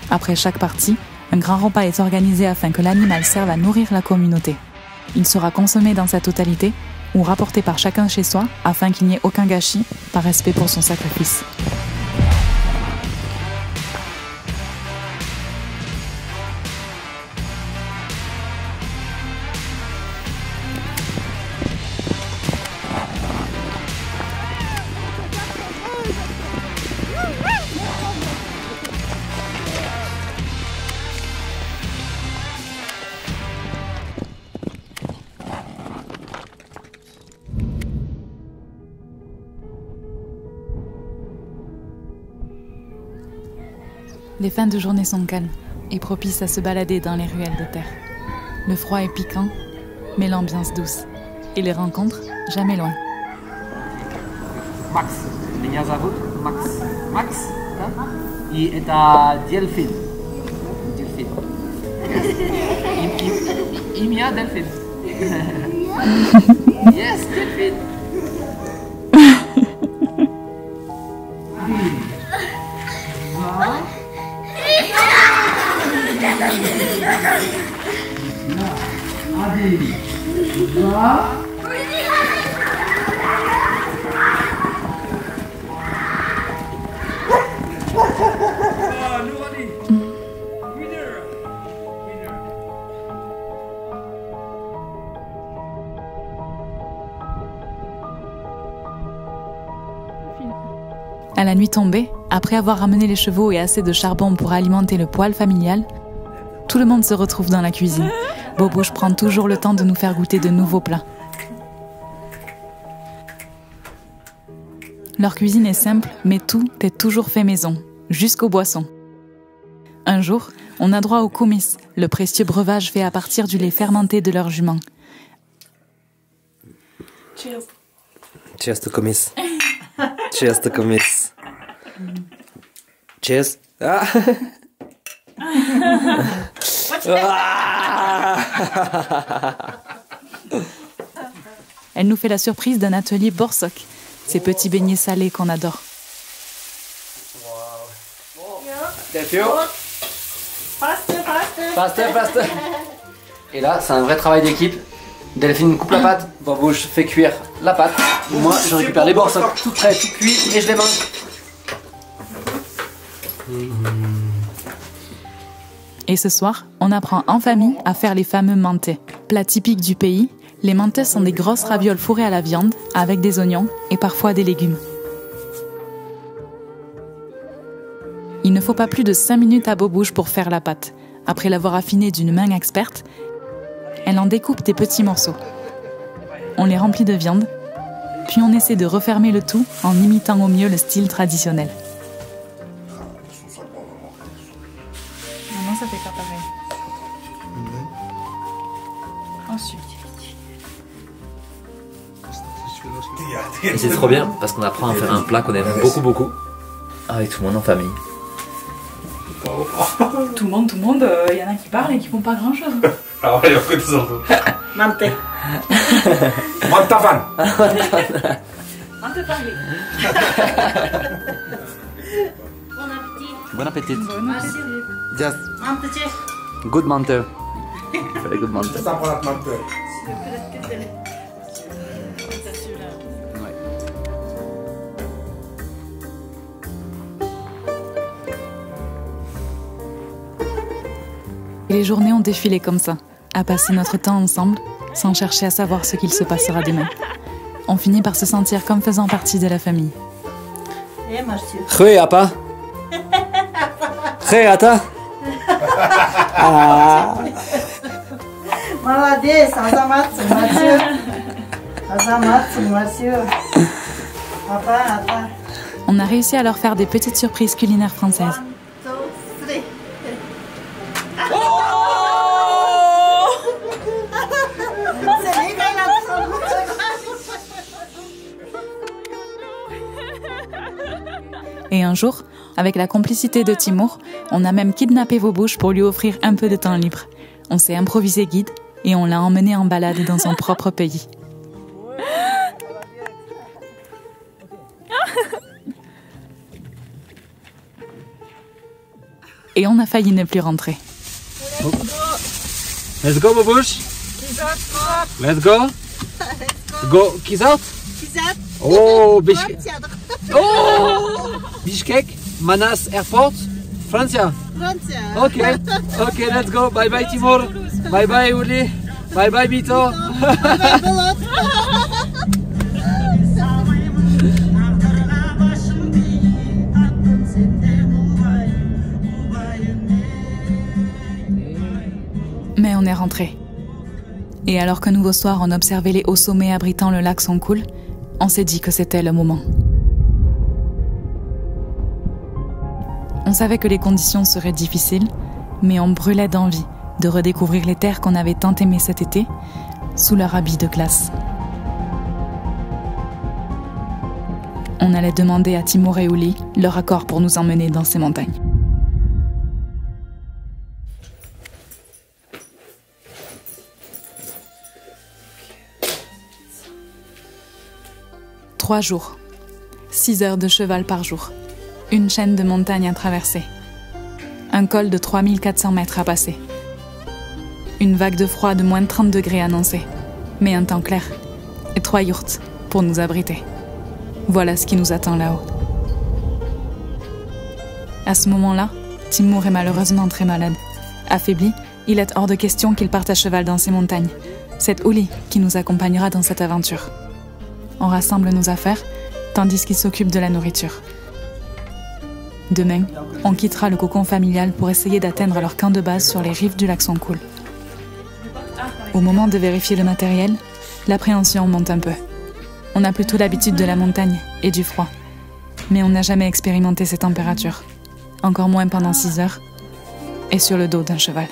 Après chaque partie, un grand repas est organisé afin que l'animal serve à nourrir la communauté. Il sera consommé dans sa totalité ou rapporté par chacun chez soi afin qu'il n'y ait aucun gâchis par respect pour son sacrifice. Les fins de journée sont calmes et propices à se balader dans les ruelles de terre. Le froid est piquant, mais l'ambiance douce. Et les rencontres, jamais loin. Max, меня зовут Max. Max, да? И это дельфин. Дельфин. Имя дельфин. Yes, дельфин. À la nuit tombée, après avoir ramené les chevaux et assez de charbon pour alimenter le poêle familial, tout le monde se retrouve dans la cuisine. Bobouche prend toujours le temps de nous faire goûter de nouveaux plats. Leur cuisine est simple, mais tout est toujours fait maison, jusqu'aux boissons. Un jour, on a droit au kumis, le précieux breuvage fait à partir du lait fermenté de leur jument. Cheers. Cheers to kumis. Cheers to kumis. Cheers. Ah. Elle nous fait la surprise d'un atelier borsok, ces petits beignets salés qu'on adore. Faster. Et là, c'est un vrai travail d'équipe. Delphine coupe la pâte, Bobouche fait cuire la pâte. Moi, je récupère les borsocs tout prêts, tout cuits et je les mange. Et ce soir, on apprend en famille à faire les fameux mantés. Plat typique du pays, les mantés sont des grosses ravioles fourrées à la viande, avec des oignons et parfois des légumes. Il ne faut pas plus de 5 minutes à Bobouche pour faire la pâte. Après l'avoir affinée d'une main experte, elle en découpe des petits morceaux. On les remplit de viande, puis on essaie de refermer le tout en imitant au mieux le style traditionnel. Maman, ça fait pas pareil. Ensuite. Et c'est trop bien parce qu'on apprend à faire un plat qu'on aime beaucoup avec tout le monde en famille. Tout le monde, y en a qui parlent et qui font pas grand chose. Ah ouais, il y a que ça. Mante. Mantavan. Mante parler. Bon appétit. Bon appétit. Just Mante. Good menteur. Very good menteur. ça prend la menteur. Et les journées ont défilé comme ça, à passer notre temps ensemble, sans chercher à savoir ce qu'il se passera demain. On finit par se sentir comme faisant partie de la famille. Eh, monsieur. Goeie, appa. Goeie, ata. Maladez, azamatsu, monsieur. Azamatsu, monsieur. Papa. On a réussi à leur faire des petites surprises culinaires françaises. 1, 2, 3. Et un jour, avec la complicité de Timur, on a même kidnappé Bobouche pour lui offrir un peu de temps libre. On s'est improvisé guide et on l'a emmené en balade dans son propre pays. et on a failli ne plus rentrer. Let's go, Bobush. Let's go. Go, Kizat. Oh, Bishkek. Oh, Bishkek, Manas Airport, Francia. Ok, let's go. Bye bye, Timur. Bye bye, Uli. Bye bye, Bito. Mais on est rentré. Et alors qu'un nouveau soir on observait les hauts sommets abritant le lac Songkul, on s'est dit que c'était le moment. On savait que les conditions seraient difficiles, mais on brûlait d'envie de redécouvrir les terres qu'on avait tant aimées cet été, sous leur habit de glace. On allait demander à Timur et Uli leur accord pour nous emmener dans ces montagnes. Trois jours, 6 heures de cheval par jour, une chaîne de montagnes à traverser, un col de 3400 mètres à passer, une vague de froid de moins de 30 degrés annoncée, mais un temps clair, et 3 yourtes pour nous abriter. Voilà ce qui nous attend là-haut. À ce moment-là, Timur est malheureusement très malade. Affaibli, il est hors de question qu'il parte à cheval dans ces montagnes. C'est Uli qui nous accompagnera dans cette aventure. On rassemble nos affaires, tandis qu'il s'occupe de la nourriture. Demain, on quittera le cocon familial pour essayer d'atteindre leur camp de base sur les rives du lac Songkul. Au moment de vérifier le matériel, l'appréhension monte un peu. On a plutôt l'habitude de la montagne et du froid, mais on n'a jamais expérimenté ces températures, encore moins pendant 6 heures, et sur le dos d'un cheval.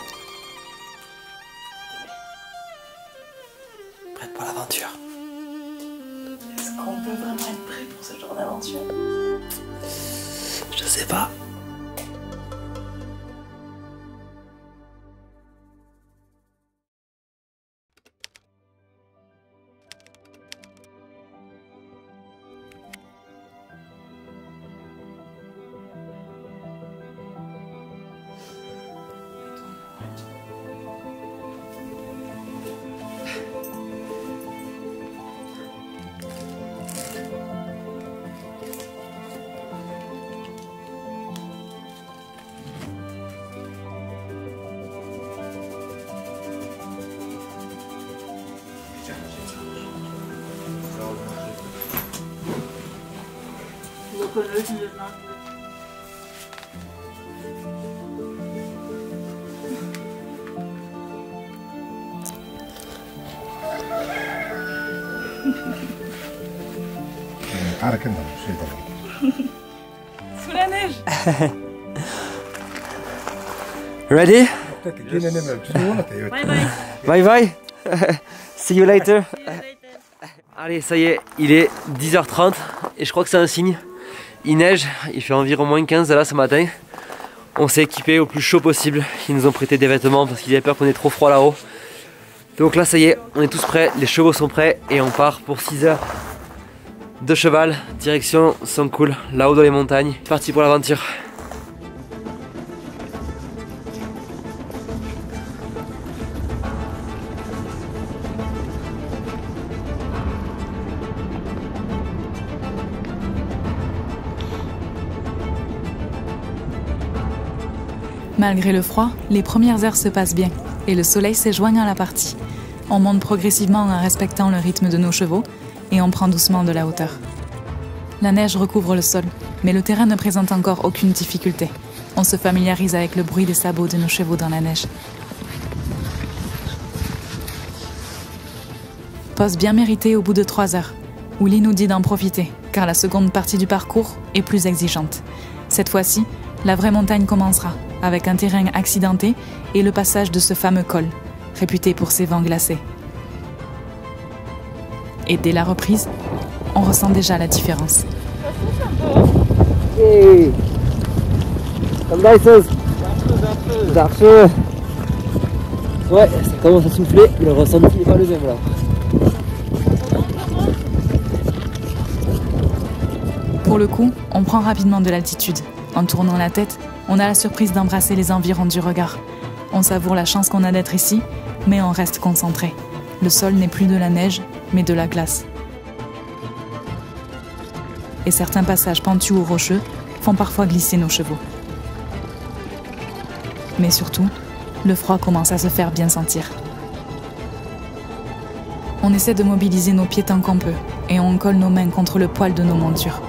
Prête pour l'aventure. Est-ce qu'on peut vraiment être prêt pour ce genre d'aventure? Je sais pas. Sous la neige. Ready? Bye bye. Bye bye. See you later. Allez, ça y est, il est 10h30 et je crois que c'est un signe. Il neige, il fait environ moins 15 là ce matin. On s'est équipé au plus chaud possible. Ils nous ont prêté des vêtements parce qu'ils avaient peur qu'on ait trop froid là-haut. Donc là, ça y est, on est tous prêts, les chevaux sont prêts et on part pour 6 heures de cheval, direction Songkul, là-haut dans les montagnes. C'est parti pour l'aventure. Malgré le froid, les premières heures se passent bien et le soleil s'est joint à la partie. On monte progressivement en respectant le rythme de nos chevaux et on prend doucement de la hauteur. La neige recouvre le sol, mais le terrain ne présente encore aucune difficulté. On se familiarise avec le bruit des sabots de nos chevaux dans la neige. Pause bien méritée au bout de 3 heures. Uli nous dit d'en profiter, car la seconde partie du parcours est plus exigeante. Cette fois-ci, la vraie montagne commencera, avec un terrain accidenté et le passage de ce fameux col, réputé pour ses vents glacés. Et dès la reprise, on ressent déjà la différence. Hey. Ouais, ça commence à souffler, le ressenti n'est pas le même là. Pour le coup, on prend rapidement de l'altitude. En tournant la tête, On a la surprise d'embrasser les environs du regard. On savoure la chance qu'on a d'être ici, mais on reste concentré. Le sol n'est plus de la neige, mais de la glace. Et certains passages pentus ou rocheux font parfois glisser nos chevaux. Mais surtout, le froid commence à se faire bien sentir. On essaie de mobiliser nos pieds tant qu'on peut, et on colle nos mains contre le poil de nos montures.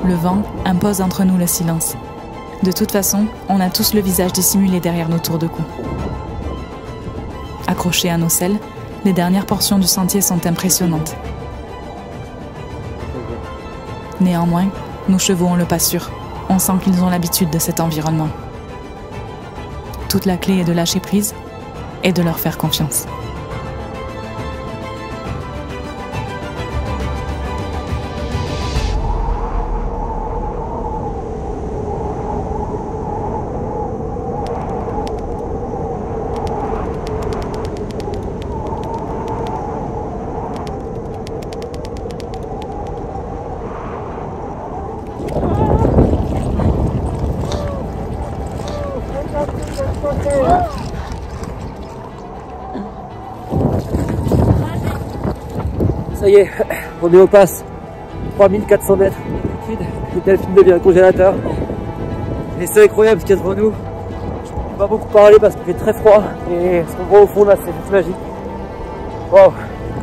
Le vent impose entre nous le silence. De toute façon, on a tous le visage dissimulé derrière nos tours de cou. Accrochés à nos selles, les dernières portions du sentier sont impressionnantes. Néanmoins, nos chevaux ont le pas sûr. On sent qu'ils ont l'habitude de cet environnement. Toute la clé est de lâcher prise et de leur faire confiance. Ça y est, on est au pass. 3400 mètres d'altitude. Le Delphine devient un congélateur. Et c'est incroyable ce qu'il y a devant nous. Je ne peux pas beaucoup parler parce qu'il fait très froid. Et ce qu'on voit au fond là, c'est juste magique. Wow.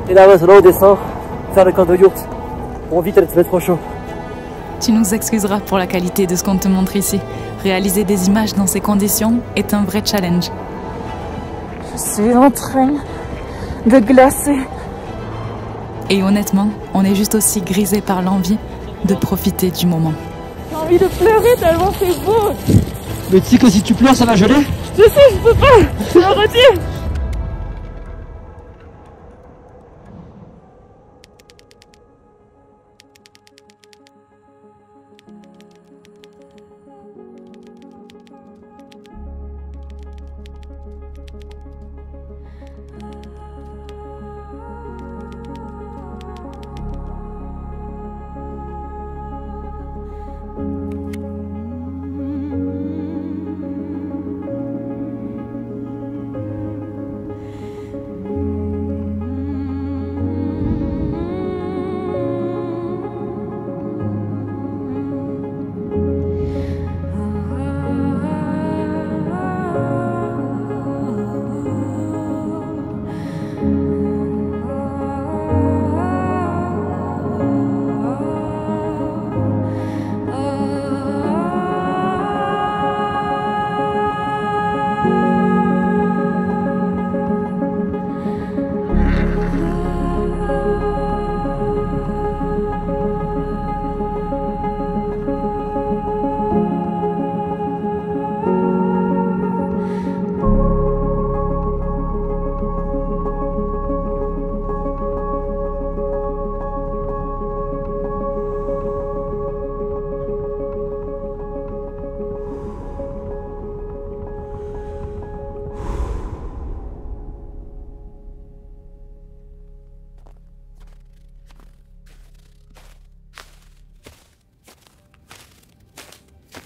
Et là maintenant on descend, faire le camp de yourte. Bon, vite, elle se met trop chaud. Tu nous excuseras pour la qualité de ce qu'on te montre ici. Réaliser des images dans ces conditions est un vrai challenge. Je suis en train de glacer. Et honnêtement, on est juste aussi grisé par l'envie de profiter du moment. J'ai envie de pleurer tellement c'est beau. Mais tu sais que si tu pleures, ça va geler? Je sais, je peux pas. Je me retire.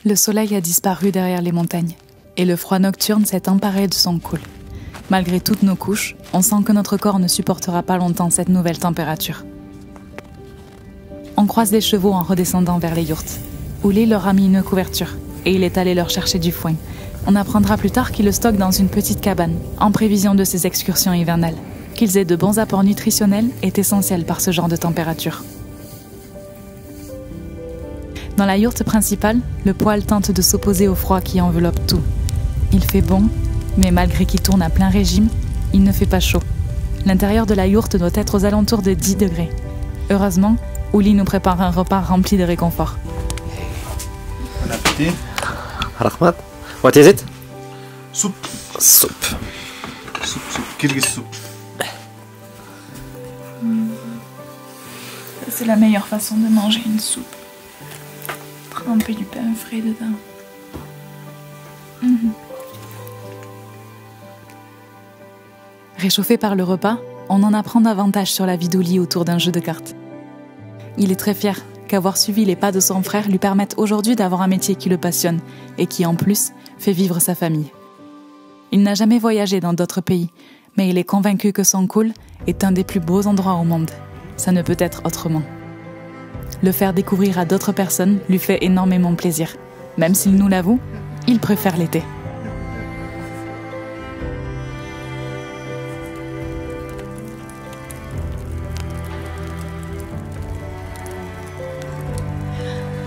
Le soleil a disparu derrière les montagnes et le froid nocturne s'est emparé de son col. Malgré toutes nos couches, on sent que notre corps ne supportera pas longtemps cette nouvelle température. On croise les chevaux en redescendant vers les yourtes. Ouli leur a mis une couverture et il est allé leur chercher du foin. On apprendra plus tard qu'il le stocke dans une petite cabane, en prévision de ses excursions hivernales. Qu'ils aient de bons apports nutritionnels est essentiel par ce genre de température. Dans la yourte principale, le poêle tente de s'opposer au froid qui enveloppe tout. Il fait bon, mais malgré qu'il tourne à plein régime, il ne fait pas chaud. L'intérieur de la yourte doit être aux alentours de 10 degrés. Heureusement, Ouli nous prépare un repas rempli de réconfort. Bon appétit. Rahmat, what is it? Soupe. Soup. Soupe. Kirghiz soupe. C'est la meilleure façon de manger une soupe. Tremper du pain frais dedans. Réchauffé par le repas, on en apprend davantage sur la vie d'Ouli autour d'un jeu de cartes. Il est très fier, qu'avoir suivi les pas de son frère lui permette aujourd'hui d'avoir un métier qui le passionne et qui, en plus, fait vivre sa famille. Il n'a jamais voyagé dans d'autres pays, mais il est convaincu que Songkhul est un des plus beaux endroits au monde. Ça ne peut être autrement. Le faire découvrir à d'autres personnes lui fait énormément plaisir. Même s'il nous l'avoue, il préfère l'été.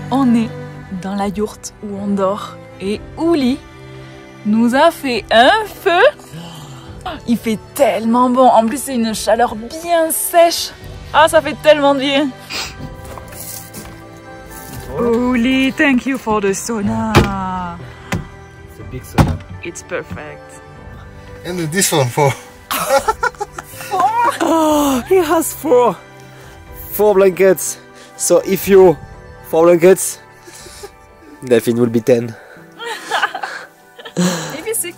On est dans la yourte où on dort et Ouli nous a fait un feu. Il fait tellement bon. En plus, c'est une chaleur bien sèche. Ah, ça fait tellement de bien. Ouli, thank you for the sauna. It's a big sauna. It's perfect. And this one for. Oh, he has four blankets. So if you 4 blankets, Delphine will be 10. Maybe 6.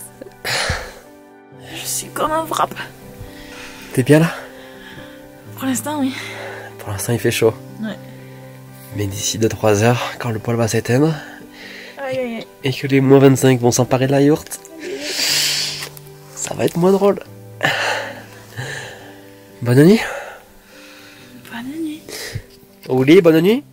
Je suis comme un frappe. T'es bien là? Pour l'instant, oui. Pour l'instant, il fait chaud. Ouais. Mais d'ici 2-3 heures, quand le poêle va s'éteindre, Aïe, aïe, aïe. et que les moins 25 vont s'emparer de la yourte, ça va être moins drôle. Bonne nuit. Bonne nuit. Ouli, bonne nuit.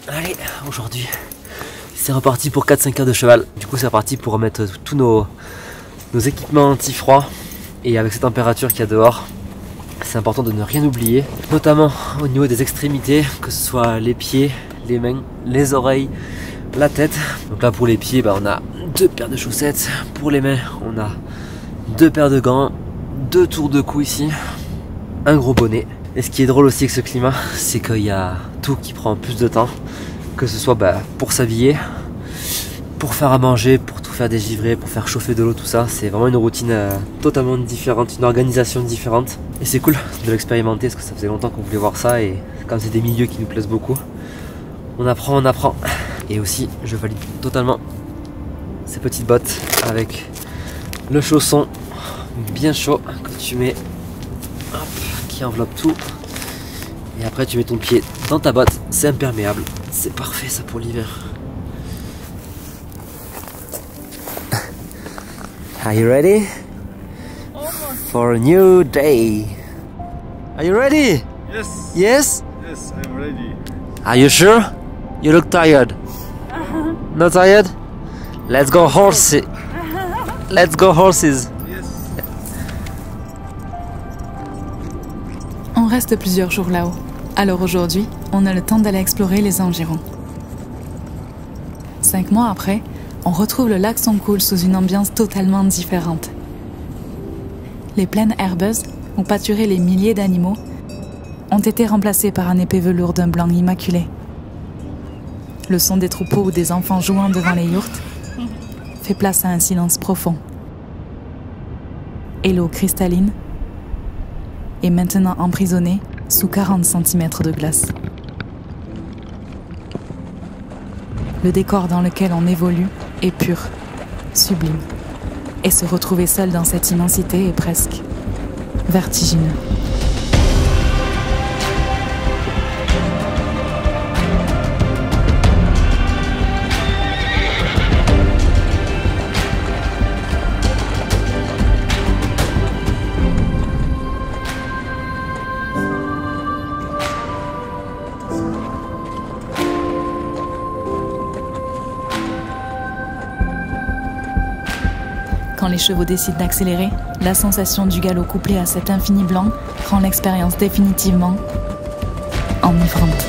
Allez, aujourd'hui, c'est reparti pour 4-5 heures de cheval. Du coup, c'est reparti pour remettre tous nos équipements anti-froid. Et avec cette température qu'il y a dehors, c'est important de ne rien oublier, notamment au niveau des extrémités, que ce soit les pieds, les mains, les oreilles, la tête. Donc là, pour les pieds, on a 2 paires de chaussettes. Pour les mains, on a 2 paires de gants, 2 tours de cou ici, un gros bonnet. Et ce qui est drôle aussi avec ce climat, c'est qu'il y a tout qui prend plus de temps, que ce soit pour s'habiller, pour faire à manger, pour tout faire dégivrer, pour faire chauffer de l'eau, tout ça. C'est vraiment une routine totalement différente, une organisation différente. Et c'est cool de l'expérimenter parce que ça faisait longtemps qu'on voulait voir ça et comme c'est des milieux qui nous plaisent beaucoup, on apprend, on apprend. Et aussi, je valide totalement ces petites bottes avec le chausson bien chaud que tu mets, hop, qui enveloppe tout. Et après tu mets ton pied dans ta botte, c'est imperméable, c'est parfait ça pour l'hiver. Are you ready? For a new day. Are you ready? Yes. Yes? Yes, I'm ready. Are you sure? You look tired. Not tired? Let's go horses. Let's go horses. Yes. On reste plusieurs jours là-haut. Alors aujourd'hui, on a le temps d'aller explorer les environs. 5 mois après, on retrouve le lac Songkhul sous une ambiance totalement différente. Les plaines herbeuses, où pâturaient les milliers d'animaux, ont été remplacées par un épais velours d'un blanc immaculé. Le son des troupeaux ou des enfants jouant devant les yourtes fait place à un silence profond. Et l'eau cristalline est maintenant emprisonnée sous 40 cm de glace. Le décor dans lequel on évolue est pur, sublime. Et se retrouver seul dans cette immensité est presque vertigineux. les chevaux décident d'accélérer, la sensation du galop couplée à cet infini blanc rend l'expérience définitivement enivrante.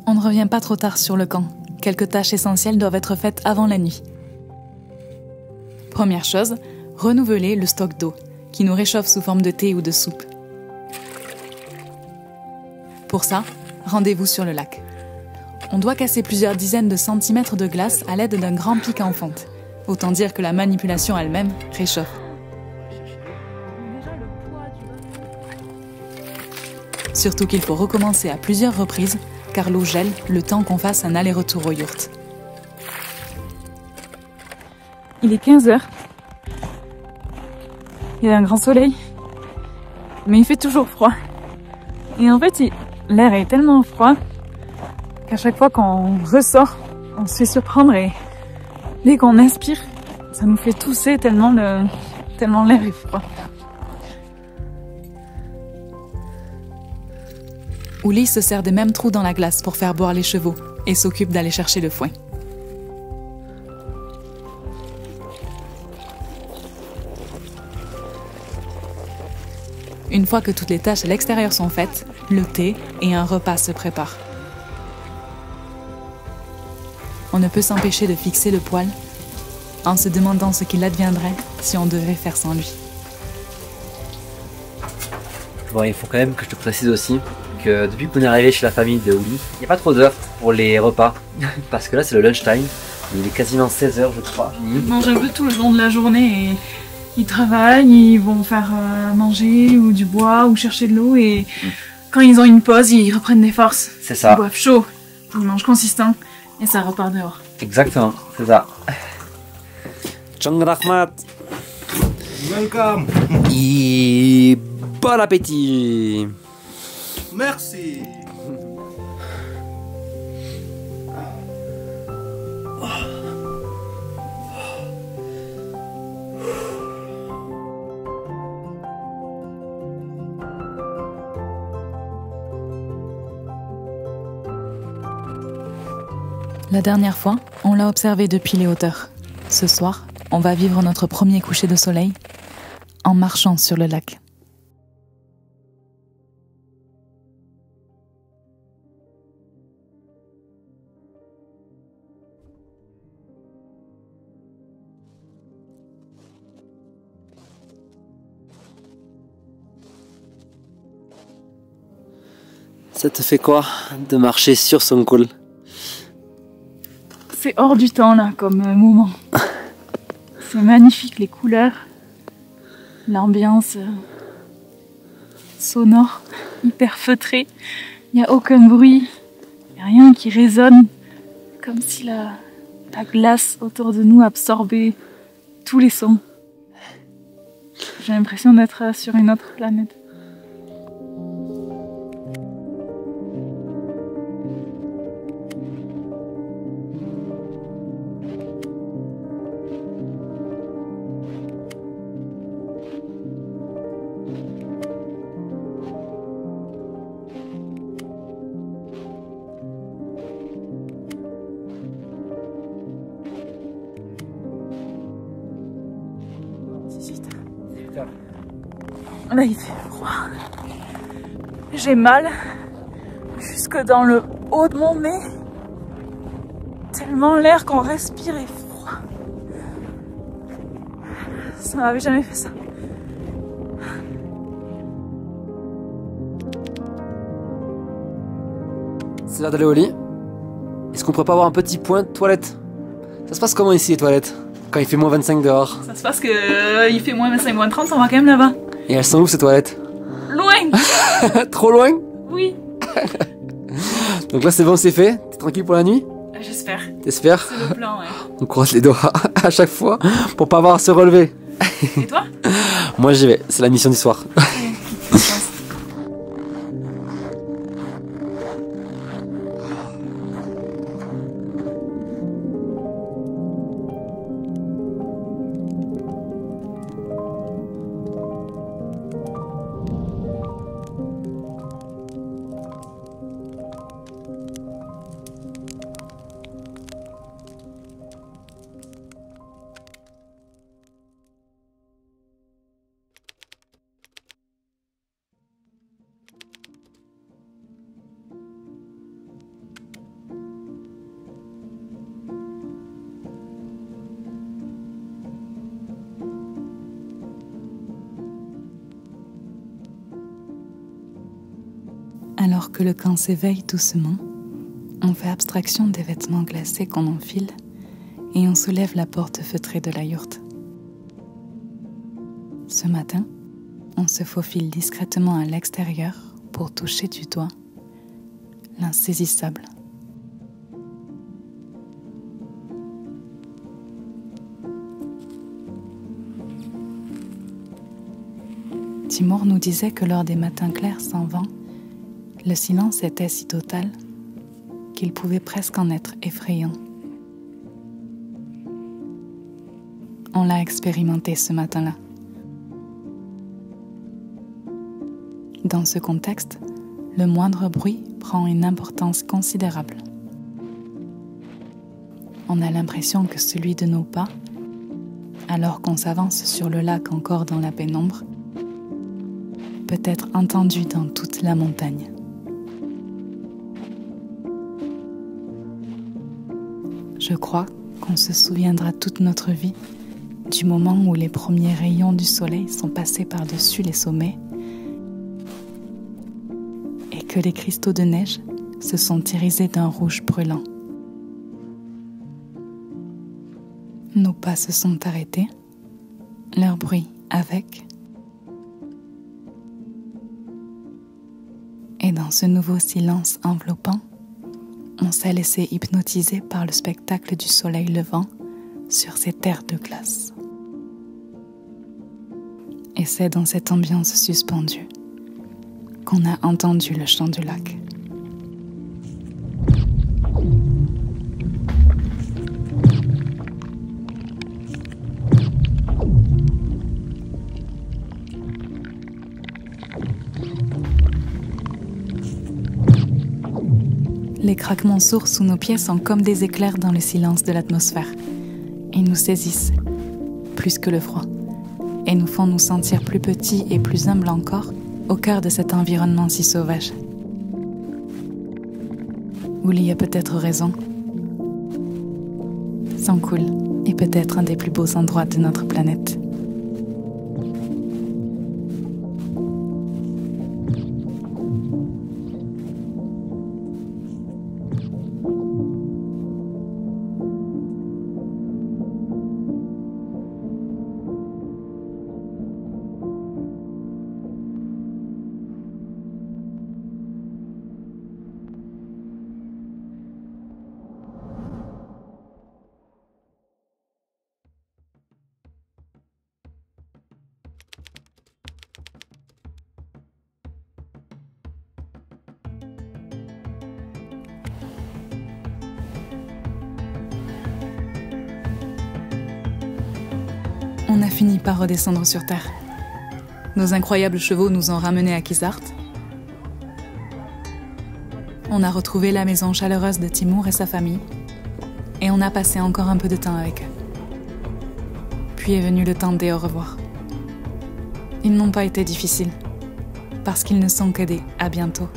On ne revient pas trop tard sur le camp. Quelques tâches essentielles doivent être faites avant la nuit. Première chose, renouveler le stock d'eau, qui nous réchauffe sous forme de thé ou de soupe. Pour ça, rendez-vous sur le lac. On doit casser plusieurs dizaines de centimètres de glace à l'aide d'un grand pic en fonte. Autant dire que la manipulation elle-même réchauffe. Surtout qu'il faut recommencer à plusieurs reprises, car l'eau gèle le temps qu'on fasse un aller-retour au yurt. Il est 15h. Il y a un grand soleil. Mais il fait toujours froid. Et en fait, l'air est tellement froid qu'à chaque fois qu'on ressort, on se fait surprendre et dès qu'on inspire, ça nous fait tousser tellement l'air est froid. Ouli se sert des mêmes trous dans la glace pour faire boire les chevaux et s'occupe d'aller chercher le foin. Une fois que toutes les tâches à l'extérieur sont faites, le thé et un repas se préparent. On ne peut s'empêcher de fixer le poil en se demandant ce qu'il adviendrait si on devait faire sans lui. Bon, il faut quand même que je te précise aussi que depuis qu'on est arrivé chez la famille de Ouli, il n'y a pas trop d'heures pour les repas. Parce que là, c'est le lunchtime. Il est quasiment 16h, je crois. Ils mangent un peu tout le long de la journée et ils travaillent, ils vont faire manger ou du bois ou chercher de l'eau et quand ils ont une pause, ils reprennent des forces. C'est ça. Ils boivent chaud, ils mangent consistant et ça repart dehors. Exactement, c'est ça. Chang Rahmat. Welcome. Et bon appétit. Merci. La dernière fois, on l'a observé depuis les hauteurs. Ce soir, on va vivre notre premier coucher de soleil en marchant sur le lac. Ça te fait quoi de marcher sur son col? C'est hors du temps là comme moment. C'est magnifique les couleurs, l'ambiance sonore, hyper feutrée. Il n'y a aucun bruit, il n'y a rien qui résonne. Comme si la glace autour de nous absorbait tous les sons. J'ai l'impression d'être sur une autre planète. Là il fait froid. J'ai mal jusque dans le haut de mon nez. Tellement l'air qu'on respire est froid. Ça m'avait jamais fait ça. C'est l'heure d'aller au lit. Est-ce Est-ce qu'on pourrait pas avoir un petit point de toilette? Ça se passe comment ici les toilettes? Quand il fait moins 25 dehors? Ça se passe que il fait moins 25, moins 30, on va quand même là-bas. Et elles sont où ces toilettes? Loin. Trop loin? Oui. Donc là c'est bon, c'est fait? T'es tranquille pour la nuit? J'espère. T'espères? C'est le plan, ouais. On croise les doigts à chaque fois pour pas avoir à se relever. Et toi? Moi j'y vais, c'est la mission du soir. Alors que le camp s'éveille doucement, on fait abstraction des vêtements glacés qu'on enfile et on soulève la porte feutrée de la yourte. Ce matin, on se faufile discrètement à l'extérieur pour toucher du doigt l'insaisissable. Timur nous disait que lors des matins clairs sans vent, le silence était si total qu'il pouvait presque en être effrayant. On l'a expérimenté ce matin-là. Dans ce contexte, le moindre bruit prend une importance considérable. On a l'impression que celui de nos pas, alors qu'on s'avance sur le lac encore dans la pénombre, peut être entendu dans toute la montagne. Je crois qu'on se souviendra toute notre vie du moment où les premiers rayons du soleil sont passés par-dessus les sommets et que les cristaux de neige se sont irisés d'un rouge brûlant. Nos pas se sont arrêtés, leur bruit avec. Et dans ce nouveau silence enveloppant, on s'est laissé hypnotiser par le spectacle du soleil levant sur ces terres de glace. Et c'est dans cette ambiance suspendue qu'on a entendu le chant du lac. Les craquements sourds sous nos pieds sont comme des éclairs dans le silence de l'atmosphère. Ils nous saisissent, plus que le froid, et nous font nous sentir plus petits et plus humbles encore au cœur de cet environnement si sauvage. Où il y a peut-être raison. Sankuul est peut-être un des plus beaux endroits de notre planète. On a fini par redescendre sur Terre. Nos incroyables chevaux nous ont ramenés à Kizart. On a retrouvé la maison chaleureuse de Timur et sa famille. Et on a passé encore un peu de temps avec eux. Puis est venu le temps des au revoir. Ils n'ont pas été difficiles, parce qu'ils ne sont que des « à bientôt ».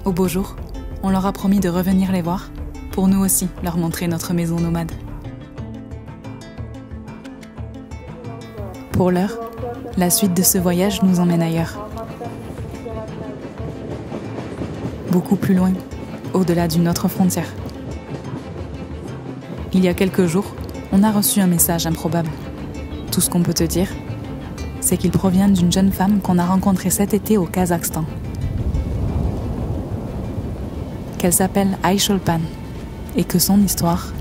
Au beau jour, on leur a promis de revenir les voir, pour nous aussi leur montrer notre maison nomade. Pour l'heure, la suite de ce voyage nous emmène ailleurs. Beaucoup plus loin, au-delà d'une autre frontière. Il y a quelques jours, on a reçu un message improbable. Tout ce qu'on peut te dire, c'est qu'il provient d'une jeune femme qu'on a rencontrée cet été au Kazakhstan. Qu'elle s'appelle Ayşulpan et que son histoire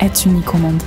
est unique au monde.